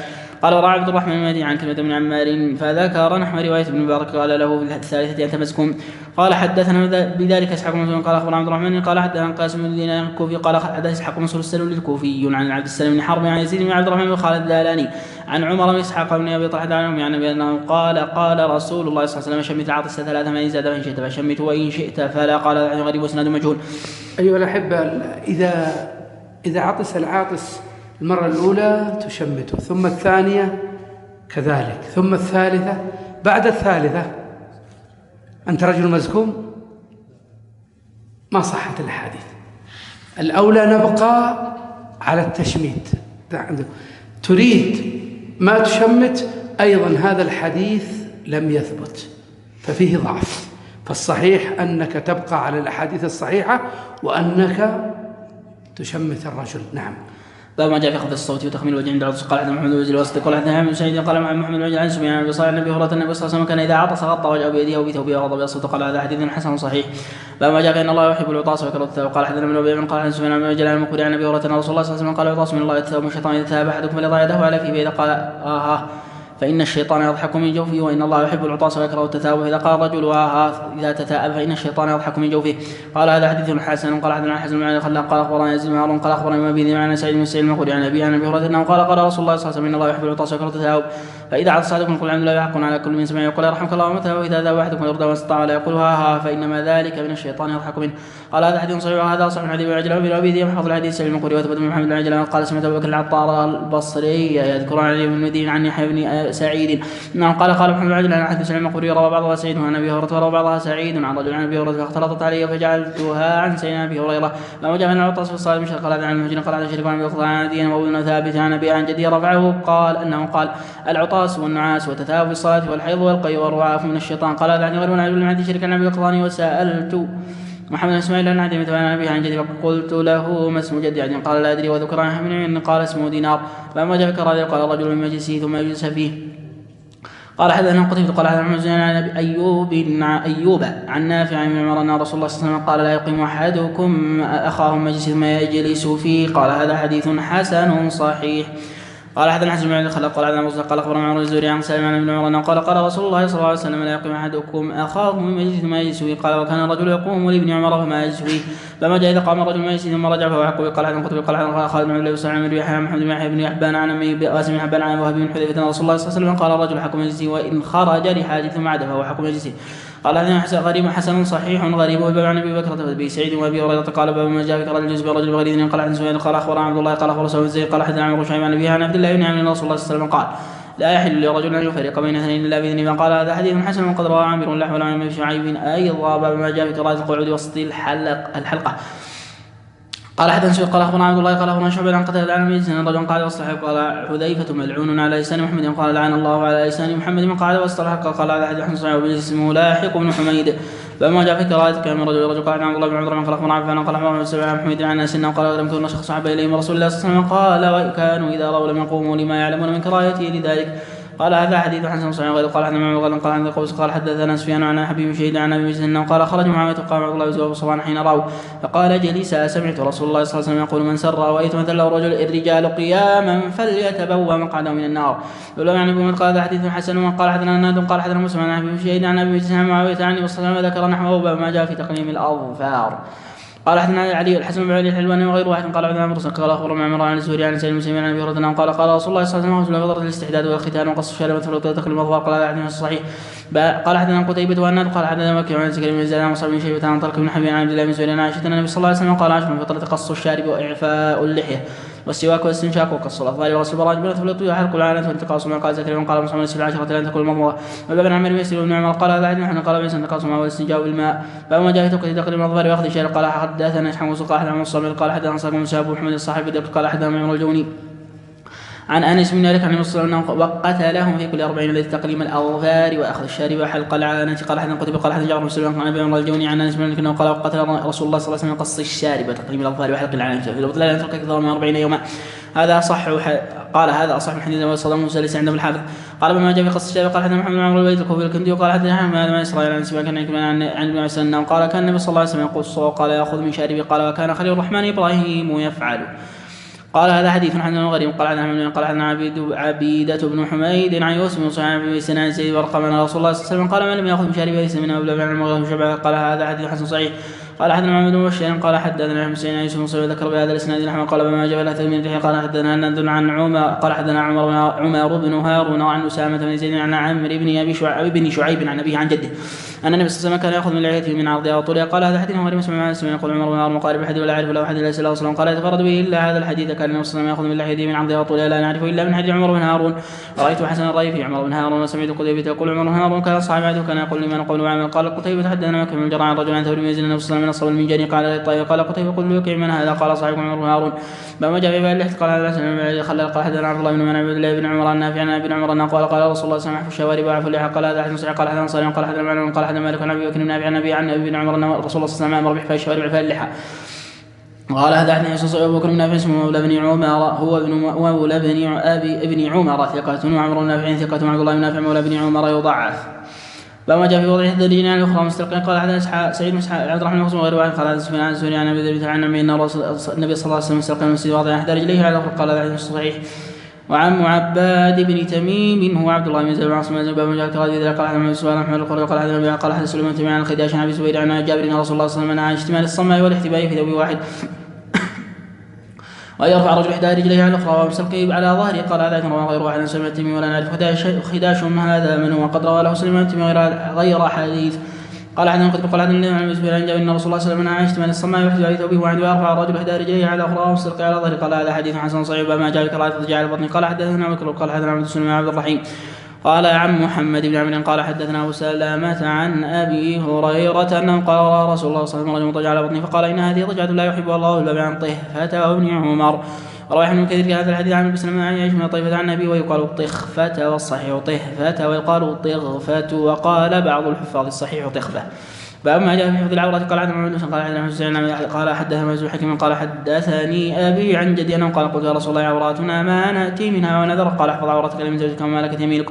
قال وراى عبد الرحمن المهدي عن كلمة بن عمار فذكر نحو رواية ابن مبارك قال له في الثالثة أنت مسكوم. قال حدثنا بذلك إسحاق بن منصور قال أخبرنا عبد الرحمن قال حدثنا قاسم بن دينار الكوفي قال حدث إسحاق بن منصور السلولي الكوفي عن عبد السلام بن حرب عن يزيد بن عبد الرحمن بن خالد الدالاني عن عمر بن إسحاق بن أبي طلحة عنهم يعني بأنه قال رسول الله صلى الله عليه وسلم شمت العاطس ثلاثة من زاد فإن شئت فشمت وإن شئت فلا. قال غريب وسند مجهول. أيها الأحبة إذا عطس العاطس المرة الأولى تشمته ثم الثانية كذلك ثم الثالثة. بعد الثالثة أنت رجل مزكوم ما صحت الأحاديث. الأولى نبقى على التشميت. تريد ما تشمت أيضا هذا الحديث لم يثبت ففيه ضعف. فالصحيح أنك تبقى على الأحاديث الصحيحة وأنك تشمت الرجل. نعم. باب ما جاء في خفض الصوت وتخمين الوجه عند العطس. قال حدثنا محمد بن الوسط قال حدثنا محمد بن سعيد قال محمد بن عن سفيان عن ابي صالح النبي هريره النبي صلى الله عليه وسلم كان اذا عطس غطى وجهه بيده وبثوبه وغضب الصوت. قال هذا حديث حسن صحيح. باب ما جاء في ان الله يحب العطاس ويكره الثوب. قال حدثنا من ابي قال حدثنا سفيان عن مجلال المقبري عن ابي هريره ان رسول الله صلى الله عليه وسلم قال العطاس من الله الثوب من الشيطان اذا ذهب احدكم فليضع يده على فيه فاذا قال فإن الشيطان يضحك من جوفه وإن الله يحب العطاس ويكره التثاؤب. إذا قال الرجل إذا تثاءب فإن الشيطان يضحك من جوفه. قال هذا حديث حسن. قال حدثنا الحسن بن علي الخلاق قال أخبرنا يزيد بن هارون قال أخبرنا ما به عن سعيد بن سعيد المقبري عن أبي هريرة أنه قال رسول الله صلى الله عليه وسلم إن الله يحب العطاس ويكره التثاؤب. فإذا عطس أحدكم قل الحمد لله يحق على كل من سمع يقول يرحمك الله ومتى. وإذا ذهب أحدكم يرضى واستطاع ولا يقول فإنما ذلك من الشيطان يضحك منه. قال هذا حديث صحيح. وهذا صحيح من حديث ابن عجلان بن أبي ذئب محفظ الحديث سعيد المقبري وثبت من محمد بن عجلان قال سمعت أبو بكر العطار البصري يذكر عن علي بن المدين عن يحيى بن سعيد أنه قال محمد بن عجلان عن حديث سعيد المقبري روى بعضها سعيد عن أبي هريرة وروى بعضها سعيد عن رجل عن أبي هريرة فاختلطت علي فجعلتها عن سيدنا أبي هريرة. لما جاء من العطاس في الصلاة المشهد قال عن المهجن قال عن شريك عن أبي قطع عن دين وابن ثابت عن أبي عن جدي رفعه قال أنه قال العطاس والنعاس وتثاؤب في الصلاة والحيض والقي والرعاف من الشيطان. قال هذا عن غير من عبد عن شريك عن أبي قطع وسألت محمد بن اسماعيل عن عدي متوان عن أبيه عن جدي فقلت له ما اسم جدي عدي قال لا أدري وذكر عن من قال اسمه دينار. فلما جاء فكر هذا قال الرجل من مجلسه ثم يجلس فيه. قال حدثنا قتيبة قال حدثنا محمد عن أيوب عن نافع عن عمر أن رسول الله صلى الله عليه وسلم قال لا يقيم أحدكم أخاه مجلس ثم يجلس فيه. قال هذا حديث حسن صحيح. قال حدثنا حسن بن علي الخلاق قال حدثنا موسى قال اخبرنا عمر الزهري عن سالم عن ابن عمر انه قال رسول الله صلى الله عليه وسلم لا يقيم احدكم اخاه من مجلس ثم يجلس فيه. قال وكان الرجل يقوم لابن عمر فما يجلس فيه. فما جاء اذا قام الرجل من مجلس ثم رجع فهو يحكم. قال حدثنا قتيبة قال حدثنا خالد بن عبد الله وسعيد بن يحيى محمد بن يحيى بن يحبان عن امي قاسم بن حبان عن وهب بن حذيفه رسول الله صلى الله عليه وسلم قال الرجل حكم مجلسه وان خرج لحاجه ثم عاد فهو حكم مجلسه. قال هذا غريب حسن صحيح غريب. والباب عن ابي بكر بن سعيد وابي هريره قال باب ما جاء في رجل يجلس برجل بغير قال عن سفيان قال اخبرنا عبد الله قال اخبرنا سعيد زيد قال حدثنا عن شعيب عن ابي عن عبد الله بن عمرو رسول الله صلى الله عليه وسلم قال لا يحل لرجل ان يفرق بين اثنين الا باذن. قال هذا حديث حسن وقد روى عامر نحو عن شعيب ايضا باب ما جاء في قراءه القعود وسط الحلقه. قال حدثنا قال اخبرنا عبد الله قال اخبرنا شعبة عن قتادة عن مجلس ان رجل قال وسط الحلقه قال حذيفه ملعون على لسان محمد قال لعن الله على لسان محمد من قعد وسط الحلقه. قال هذا حديث حسن صحيح ومجلس اسمه لاحق بن حميد. فما جاء في قراءة كلام الرجل قال عن عبد الله بن عمر قال اخبرنا عفان قال اخبرنا سبع عن محمد عن انس انه قال لم يكن شخص صحابه اليهم رسول الله صلى الله عليه وسلم قال وكانوا اذا راوا لم يقوموا لما يعلمون من كراهته لذلك. قال هذا حديث حسن صحيح غير. قال حدثنا معمر قال عن قوس قال حدثنا سفيان عن حبيب شهيد عن ابي مجلس انه قال خرج معاويه وقام عبد الله بن صفوان حين راوا فقال جلسا سمعت رسول الله صلى الله عليه وسلم يقول من سر رايت مثل له رجل الرجال قياما فليتبوأ مقعده من النار. ولو يعني ابن قال هذا حديث حسن. وقال حدثنا ناد قال حدثنا مسلم عن حبيب شهيد عن ابي مجلس عن معاويه عن النبي صلى الله عليه وسلم ذكر نحوه ما جاء في تقليم الاظفار. قال حدثنا علي الحسن بن علي الحلواني وغير واحد قال عبد مرسل قال اخبرنا عمران عن الزهري عن سعيد بن مسلم عن ابي هريره قال قال رسول الله صلى الله عليه وسلم فضلت الاستحداد والختان وقص الشارب وتقليم الاظفار قال حدثنا الصحيح قال حدثنا قتيبة وأناد قال حدثنا مكي عن سكر بن زيد عن مصعب بن شيبة عن طلق بن حبيب عن عبد الله بن زهير عن عائشة النبي صلى الله عليه وسلم قال عشر من فطرة قص الشارب واعفاء اللحية والسواك والاستنشاق وقص الاظفار وغسل البراج بن ثلث وحلق العانة والتقاص من قال زكريا قال مصعب بن العشرة لن تكون المضمضة وباب عن عمرو بن بن عمر قال هذا حديث نحن قال بئس التقاص والاستنجاء بالماء باب ما جاء في تقليد الاظفار واخذ الشارب قال حدثنا اسحاق قال حدثنا مصعب قال حدثنا صاحب بن شهاب محمد الصاحب قال حدثنا عمر الجوني عن انس بن مالك عن النبي صلى الله عليه وسلم وقتلهم في كل 40 الذي تقليم الاظفار واخذ الشارب وحلق العانة قال حدثنا قتيبة قال حدثنا جابر بن سليمان عن ابي عمر الجوني عن انس بن مالك انه قال وقتل رسول الله صلى الله عليه وسلم قص الشارب وتقليم الاظفار وحلق العانة في البطلان لا يترك اكثر من 40 يوما. هذا صح قال هذا اصح من حديث وصدام مسلس عند الحافظ قال بما جاء في قص الشارب قال حدثنا محمد بن عمرو الوليد الكوفي الكندي وقال حدثنا احمد بن اسرائيل عن سماك عن ابن مسلم قال كان النبي صلى الله عليه وسلم يقص وقال ياخذ من شاربه قال وكان خليل الرحمن ابراهيم يفعل. قال هذا حديث حسن غريب قال عن عبيدة بن حميد عن يوسف بن صعيب بن سنان سيد ورقم عن رسول الله صلى الله عليه وسلم قال من لم يأخذ من شاربه ليس منه ولا عن المغرب شبع. قال هذا حديث حسن صحيح. قال حدثنا محمد بن بشير قال حدثنا حسين عن يوسف بن صعيب ذكر بهذا الاسناد نحو قال بما جاء لا تلميذ اللحية قال حدثنا نند عن عمر قال حدثنا عمر بن هارون عن أسامة بن زيد عن عمرو بن شعيب عن أبيه عن جده أن النبي صلى الله عليه وسلم كان يأخذ من لحيته من عرضها وطولها. قال هذا حديث غريب مسمع عن يقول عمر بن هارون مقارب الحديث ولا يعرف له أحد إلا صلى الله عليه وسلم قال يتفرد به إلا هذا الحديث كان النبي صلى الله عليه وسلم يأخذ من لحيته من عرضها وطولها لا نعرفه إلا من حديث عمر بن هارون. رأيت حسن الرأي في عمر بن هارون وسمعت قتيبة يقول عمر بن هارون كان صاحب عهده كان يقول لمن قول وعمل. قال قتيبة حدثنا مكي بن الجراح عن رجل عن ثور بن يزيد النبي صلى الله عليه وسلم من الصبر من جاني قال قتيبة قل له من هذا قال صاحب عمر بن هارون بما جاء في باب اللحية قال هذا سلم خلى قال حدثنا عبد الله بن من عبد الله بن عمر النافع عن ابن عمر أنه قال رسول الله صلى الله عليه وسلم احفوا الشوارب واعفوا اللحى. قال هذا حديث صحيح. قال حدثنا صالح قال حدثنا معلوم قال حدثنا مالك عن ابي بكر بن نافع عن ابي بن عمر أن رسول الله صلى الله عليه وسلم امر باحفاء الشوارب واعفاء اللحى. قال هذا حديث ابو بكر بن نافع اسمه مولى بن عمر هو مولى بن ابي عمر ثقة وعمر بن نافع ثقة وعبد الله بن نافع مولى بن عمر يضعف. بما جاء في وضع الدليل عن الاخرى مستلقين. قال حدثنا سعيد بن عبد الرحمن بن وغير واحد قال حدثنا سفيان عن الزهري عن ابي ذر عن ان النبي صلى الله عليه وسلم مستلقين المسجد واضعا احدى رجليه على الاخر. قال هذا حديث صحيح. وعن عباد بن تميم هو عبد الله بن زيد بن عاصم بن باب مجاهد قال حدثنا سؤال احمد القري قال حدثنا قال حدث سليمان تميم عن الخداش عن ابي زبير عن جابر ان رسول الله صلى الله عليه وسلم عن اشتمال الصماء والاحتباء في ثوب واحد ويرفع رجل احدى رجليه على الاخرى ومسلقيه على ظهره. قال هذا رواه غير واحد عن سليمان التميمي ولا نعرف خداش هذا من هو قد روى له سليمان التميمي غير حديث. قال حدثنا قد قال حدثنا عن ابي زبير عن جابر ان رسول الله صلى الله عليه وسلم عن اشتمال الصماء واحتباء في ثوبه واحد ويرفع رجل احدى رجليه على الاخرى ومسلقيه على ظهره. قال هذا حديث حسن صحيح. بما جاء كراهه الضجاع على البطن. قال حدثنا عمر قال حدثنا عبد السلام عبد الرحيم قال عن محمد بن عمرو قال حدثنا ابو سلامة عن ابي هريرة انه قال رسول الله صلى الله عليه وسلم رجل على بطنه فقال ان هذه ضجعة لا يحبها الله الا بعن طهفة وابن عمر. رواه ابن كثير في هذا الحديث عن ابي سلمة عن عائشة طيفة عن ابي ويقال طخفة والصحيح طهفة ويقال طغفة وقال بعض الحفاظ الصحيح طخفة. باب ما جاء في حفظ العورات. قال حدثنا محمد قال حدثنا حسين قال حدثنا مجزوم حكيم قال حدثني ابي عن جدي انه قال قلت يا رسول الله عوراتنا ما ناتي منها ونذر. قال احفظ عورتك لمن زوجك وما ملكت يمينك.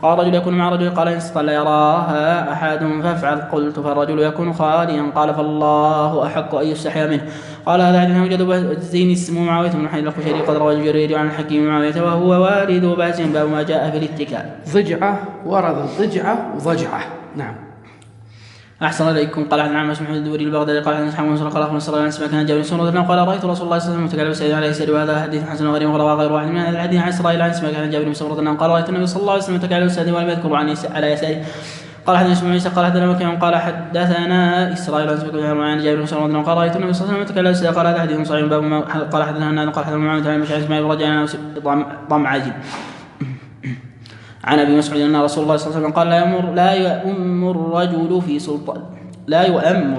قال رجل يكون مع رجل قال ان استطاع لا يراها احد فافعل. قلت فالرجل يكون خاليا قال فالله احق ان يستحيا منه. قال هذا حديث يوجد بزين اسمه معاوية بن حيد القشيري قد روى الجريري عن الحكيم معاوية وهو والد باز. باب ما جاء في الاتكال. ضجعة ورد ضجعة وضجعة. نعم. أحسن إليكم. قال عن عمرو بن محمد الدوري البغدادي قال عن أصحاب مسلم قال أخبرنا صلى الله عليه وسلم كان جابر بن سمرة قال رأيت رسول الله صلى الله عليه وسلم متكلم بسعيد عليه السري وهذا حديث حسن غريب ورواه غير واحد من هذا الحديث عن إسرائيل عن اسمه كان جابر بن سمرة قال رأيت النبي صلى الله عليه وسلم متكلم بسعيد ولم يذكر على يساره. قال حدثنا اسماعيل قال حدثنا مكي قال حدثنا إسرائيل عن جابر بن سمرة قال رأيت النبي صلى الله عليه وسلم متكلم بسعيد قال هذا حديث صحيح. باب قال حدثنا قال حدثنا معاوية عن مشعل اسماعيل رجعنا ضم عاجل عن ابي مسعود ان رسول الله صلى الله عليه وسلم قال لا يؤم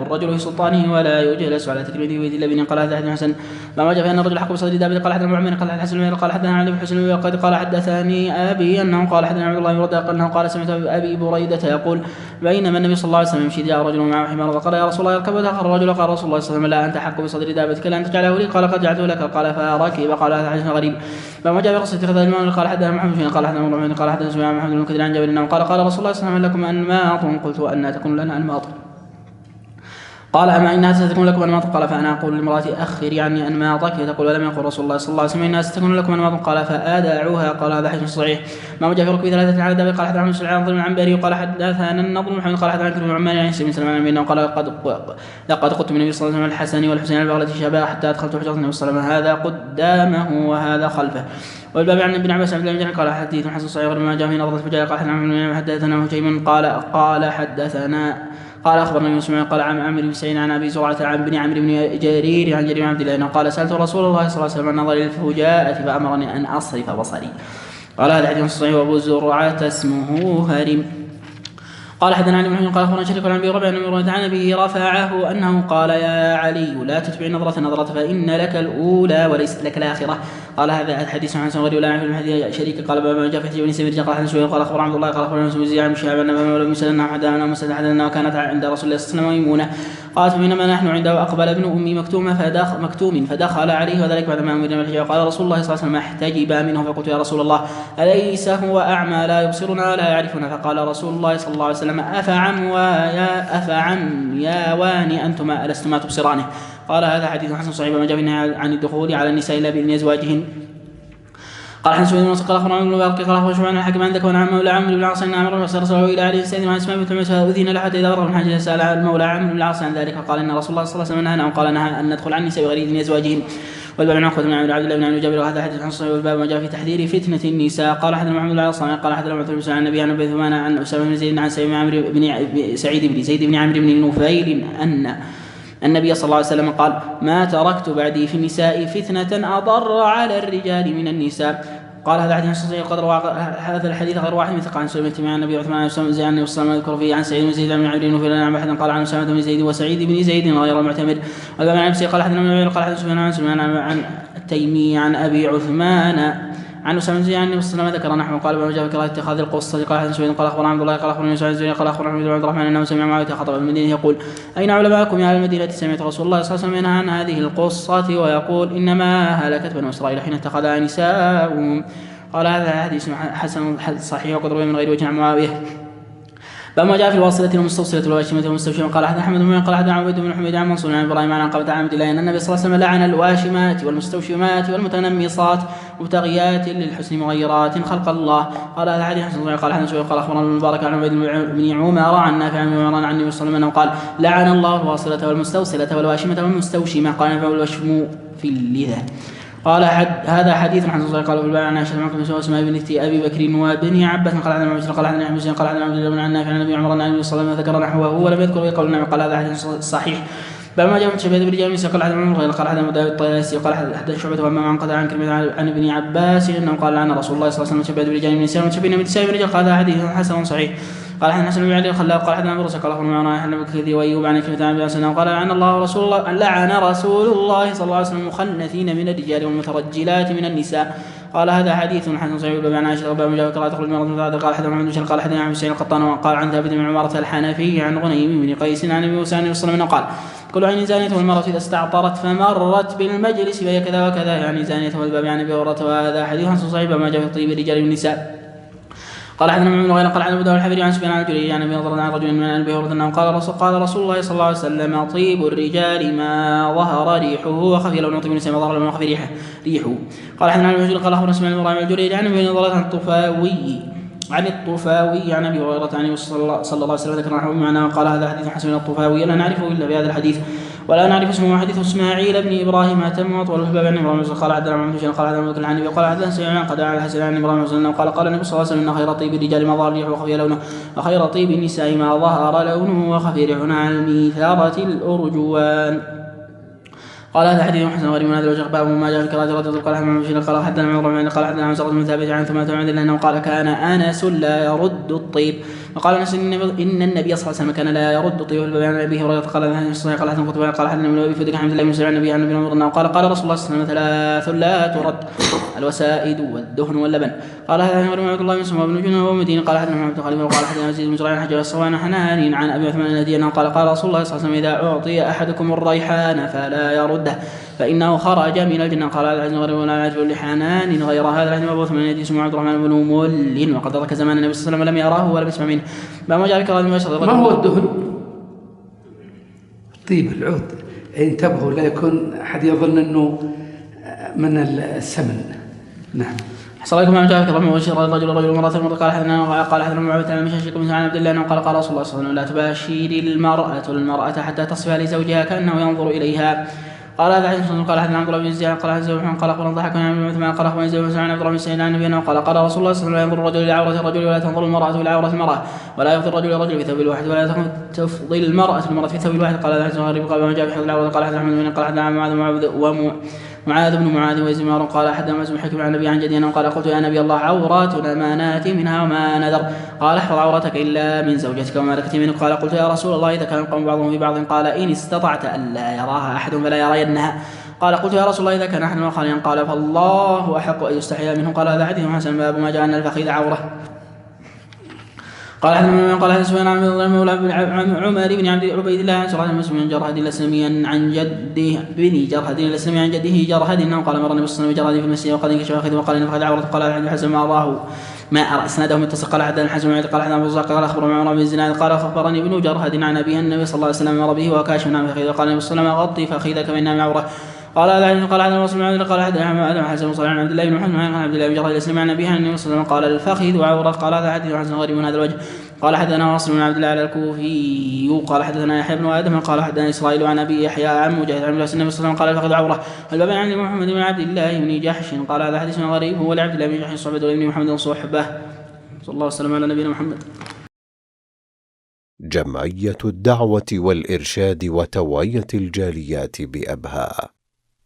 الرجل في سلطانه ولا يجلس على تكريمه في بيت الله. قال هذا حديث حسن. ما جاء في ان الرجل حق بصدر دابته. قال حدثنا معمر قال حدثنا قال حدثنا علي بن حسن قال حدثني ابي انه قال حدثنا عبد الله بن رده انه قال سمعت ابي بريده يقول بينما النبي صلى الله عليه وسلم يمشي جاء رجل معه حمار فقال يا رسول الله يركب وتاخر الرجل. قال رسول الله صلى الله عليه وسلم لا انت حق بصدر دابتك لا انت تجعله لي. قال قد جعلته لك. قال فركب. قال هذا حديث غريب. فما جاء بقصه اتخاذ المال. قال حدثنا محمد بن قال حدثنا محمد قال حدثنا محمد بن كثير عن جابر انه قال رسول الله صلى الله عليه وسلم لكم انماط. قلت وان تكون لنا انماط. قال أما إنها ستكون لكم أنماط؟ قال فأنا أقول لامرأتي أخري عني أنماطك. تقول ولم يقل رسول الله صلى الله عليه وسلم إنها ستكون لكم أنماط؟ قال فأدعوها. قال هذا حديث صحيح. ما جاء في ركب ثلاثة على الدابة. قال حدثنا مسلم عن ضمن العنبري وقال حدثنا النضر بن محمد قال حدثنا كريم بن عمان عن سليم سلمان بن قال لقد قلت من النبي صلى الله عليه وسلم الحسن والحسين البغلة شباب حتى أدخلت حجرة النبي صلى الله عليه وسلم هذا قدامه وهذا خلفه. والباب عن ابن عباس عبد الله قال حديث حسن صحيح ما جاء في نظرة فجاء قال حدثنا هشيم قال حدثنا قال أخبرنا مسلم قال عن عمرو بن سعيد عن أبي زرعة عن بن عمرو بن جرير عن جرير بن عبد الله قال سألت رسول الله صلى الله عليه وسلم عن نظر الفجاءة فأمرني أن أصرف بصري. قال هذا حديث صحيح. وأبو زرعة اسمه هرم. قال حدثنا علي بن حجر قال اخبرنا شريك عن ابي ربيعه بن مراد عن ابيه رفعه انه قال يا علي لا تتبع نظره فان لك الاولى وليست لك الاخره. قال هذا الحديث عن سنوري ولا عن الحديث شريك قال ما جاء في حديث ابن سبيل قال حدثنا شويه قال اخبر عبد الله قال اخبرنا مسلم زياد بن شهاب ان ابا مسلم حدثنا مسلم وكانت عند رسول الله صلى الله عليه وسلم ميمونه قالت بينما نحن عنده اقبل ابن امي مكتوم فدخل عليه وذلك بعد ما امرنا بالحجاب. قال رسول الله صلى الله عليه وسلم احتجبا منه فقلت يا رسول الله اليس هو اعمى لا يبصرنا ولا يعرفنا؟ فقال رسول الله صلى الله عليه وسلم أفعم يا واني أنتما ألستما تبصرانه. قال هذا حديث حسن صحيح. وما جاء عن الدخول على النساء إلا بإذن أزواجهن. قال حدثنا سويد بن نصر قال اخبرنا ابن مبارك قال اخبرنا شعبان الحكم عن ذكوان عن مولى عمرو بن العاص ان عمرو رسله الى علي السيد مع اسماء بنت عميس فاذن له حتى اذا غرق من حاجه سال المولى عمرو بن العاص عن ذلك فقال ان رسول الله صلى الله عليه وسلم نهى قال نهى ان ندخل عن النساء بغير اذن ازواجهن. والباب عن عقبة بن عبد الله بن عمرو جابر وهذا حديث عن صحيح. والباب ما جاء في تحذير فتنة النساء. قال حدثنا محمد بن العاص قال حدثنا معتمد بن عن النبي عن ابي ثمان عن اسامه بن زيد عن سعيد بن زيد بن عمرو بن نفيل ان النبي صلى الله عليه وسلم قال ما تركت بعدي في النساء فتنة أضر على الرجال من النساء. قال هذا حديث صحيح هذا الحديث غير واحد مثل عن سلمة عن النبي عثمان عن أسامة بن زيد عن النبي صلى الله عليه وسلم فيه عن سعيد بن زيد بن عمرو بن نفيل عن أحد قال عن أسامة بن زيد وسعيد بن زيد غير معتمد. والباب عن قال حدثنا قال حدثنا سفيان عن التيمي عن أبي عثمان عن أسامة بن زيد عن النبي صلى الله عليه وسلم ذكر نحو قال ما جاء في اتخاذ القصة. قال حدثنا سفيان قال أخبرنا عبد الله قال أخبرنا سعيد بن قال أخبرنا عبد الرحمن أنه سمع معاوية خطب المدينة يقول أين علماءكم يا أهل المدينة؟ سمعت رسول الله صلى الله عليه وسلم عن هذه القصة ويقول إنما هلكت بنو إسرائيل حين اتخذها نساءهم. قال هذا حديث حسن صحيح وقد روي من غير وجه عن معاوية. بما جاء في الواصلة المستوصلة والواشمة والمستوشمة. قال حدثنا أحمد بن قال حدثنا عبيد بن حميد عن منصور عن إبراهيم عن قبة عن عبد الله أن النبي صلى الله عليه وسلم لعن الواشمات والمستوشمات والمتنمصات مبتغيات للحسن مغيرات خلق الله. قال هذا حديث حسن صحيح. قال حدثنا قال أخبرنا ابن المبارك عن عبيد بن عمر عن نافع عن عمران عن النبي صلى الله عليه وسلم قال لعن الله الواصلة والمستوصلة والواشمة والمستوشمة. قال فالوشم في اللذة. قال هذا حديث حسن صحيح. قال بالباب عن عائشة بن سوى اسماء بنت ابي بكر وبن عباس قال عن عمرو قال عن حسين قال عن عبد الله بن نافع عن النبي عمر عن النبي صلى الله عليه وسلم ذكر نحوه ولم يذكر قول النبي. قال هذا حديث صحيح. بما جاء من شباب بن جامع قال عن عمر قال عن مداوي الطياسي قال حدث شعبة وما عن قال عن كلمة عن ابن عباس انه قال عن رسول الله صلى الله عليه وسلم شباب بن جامع من سلم شبين من سلم رجال. قال هذا حديث حسن صحيح. قال حدثنا حسن بن علي الخلاق قال حدثنا ابو رسول قال اخبرنا معنا عن بكر وايوب عن كلمة عن ابي قال لعن رسول الله صلى الله عليه وسلم المخنثين من الرجال والمترجلات من النساء. قال هذا حديث حسن صحيح. بن عائشة وباب مجاوب قال تخرج من رسول قال حدثنا محمد بن قال حدثنا عن حسين القطان وقال عن ثابت بن عمارة الحنفي عن غنيم بن قيس عن ابي موسى صلى الله عليه وسلم قال كل عين زانية والمرأة إذا استعطرت فمرت بالمجلس فهي كذا وكذا يعني زانية. والباب عن ابي هريرة وهذا حديث حسن صحيح. بما جاء في طيب الرجال والنساء. قال حدثنا من غير قال عن ابو داود الحفري عن سفيان عن الجريري عن ابي نضر عن رجل من ابي هريره انه قال رسول الله صلى الله عليه وسلم طيب الرجال ما ظهر ريحه وخفي لونه طيب النساء ما ظهر لونه وخفي ريحه. قال حدثنا عن الرجل قال اخبرنا سفيان بن ابراهيم الجريري عن ابي نضر عن الطفاوي عن ابي هريره عن صلى الله عليه وسلم ذكر نحو معناه. قال هذا حديث حسن. الطفاوي لا نعرفه الا بهذا الحديث ولا نعرف اسمه. حديث اسماعيل بن ابراهيم اتم وطول الباب عن ابراهيم قال حدثنا عن قال حدثنا عن ابي قال حدثنا سمع قد عن الحسن عن ابراهيم قال النبي صلى الله عليه وسلم ان خير طيب الرجال ما ظهر ريحه وخفي لونه وخير طيب النساء ما ظهر لونه وخفي ريحه عن الميثاقة الارجوان. قال هذا حديث حسن غريب من هذا الوجه. باب ما جاء في كراهة رجل قال حدثنا بشير قال حدثنا عمر قال حدثنا عن سعد بن ثابت عن ثم عبد الله انه قال كان انس لا يرد الطيب. وقال انس ان النبي صلى الله عليه وسلم كان لا يرد الطيب. عن ابي هريره قال هذا صحيح. قال حدثنا قتيبة قال حدثنا من ابي فدك عن الله بن سعد النبي عن ابن عمر قال قال رسول الله صلى الله عليه وسلم ثلاث لا ترد الوسائد والدهن واللبن. قال هذا عمر بن عبد الله بن سمع بن جنة ومدين قال حدثنا محمد بن خالد وقال حدثنا عزيز بن زرعين حجر الصوان حنان عن ابي عثمان النهدي انه قال قال رسول الله صلى الله عليه وسلم اذا اعطي احدكم الريحان فلا يرده فانه خرج من الجنه. قال هذا الحديث غريب ولا نعرف لحنان غير هذا الحديث ابو عثمان النهدي اسمه عبد الرحمن بن مل وقد ترك زمان النبي صلى الله عليه وسلم لم يراه ولا يسمع منه. ما جاء بك ما هو الدهن؟ طيب العود انتبهوا لا يكون أحد يظن أنه من السمن. نعم. أحسن عليكم عن جابر رحمه الله الرجل امرأة قال حدثنا معاوية عن مشاشك بن عبد الله أنه قال رسول الله صلى الله عليه وسلم لا تباشر المرأة حتى تصفها لزوجها كأنه ينظر إليها. قال هذا حديث قال حدثنا عبد الله بن زياد قال حدثنا محمد قال اخبرنا ضحك عن عثمان قال اخبرني زيد بن عبد الله بن سعيد عن النبي انه قال رسول الله صلى الله عليه وسلم ينظر الرجل الى عوره الرجل ولا تنظر المراه الى عوره المراه ولا يفضي الرجل الى الرجل في ثوب الواحد ولا تفضي المراه في ثوب الواحد. قال هذا حديث غريب قال ما جاء في حديث العوره قال حدثنا احمد بن قال حدثنا معاذ بن معاذ وزمار قال حدثنا مسلم حكم عن النبي عن جدي انه قال قلت يا نبي الله عوراتنا ما ناتي منها وما نذر. قال احفظ عورتك الا من زوجتك وما ملكت يمينك. قال قلت يا رسول الله اذا كان القوم بعضهم في بعض قال ان استطعت الا يراها احد فلا يرينها. قال قلت يا رسول الله اذا كان احد خاليا قال فالله احق ان يستحيا منه. قال هذا حديث حسن باب ما جاء ان الفخذ عوره. قال حدثنا سفيان عن عمر بن عبيد الله عن سرعة مسلم بن جرهد الاسلمي عن جده بن جرهد الاسلمي عن جده جرهد انه قال مر النبي صلى الله عليه وسلم بجرهد في المسجد وقد انكشف فخذه وقال ان فخذ عوره. قال عن حسن ما راه ما ارى اسناده متصل. قال حدثنا الحسن قال حدثنا ابو الرزاق قال اخبرنا عمر بن الزناد قال اخبرني ابن جرهد عن ابيه النبي صلى الله عليه وسلم مر به وكاشف عن فخذه. قال النبي صلى الله عليه وسلم غطي فخذك فانها من عوره. قال هذا قال هذا مسلم قال هذا حسن صلى عن عبد الله بن محمد عن عبد الله بن جرهد الاسلمي عن ابيه النبي صلى الله عليه وسلم قال الفخذ عوره. قال هذا حديث حسن غريب من هذا الوجه. قال حدثنا واصل بن عبد الله على الكوفي قال حدثنا يحيى بن ادم قال حدثنا اسرائيل عن ابي يحيى عن مجاهد عن النبي صلى الله عليه وسلم قال الفخذ عوره. الباب عن محمد بن عبد الله بن جحش قال هذا حديث غريب هو لعبد الله بن جحش صحبه وابن محمد صحبه. صلى الله وسلم على نبينا محمد. جمعية الدعوة والإرشاد وتوعية الجاليات بأبها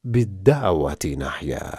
بالدعوة نحيا.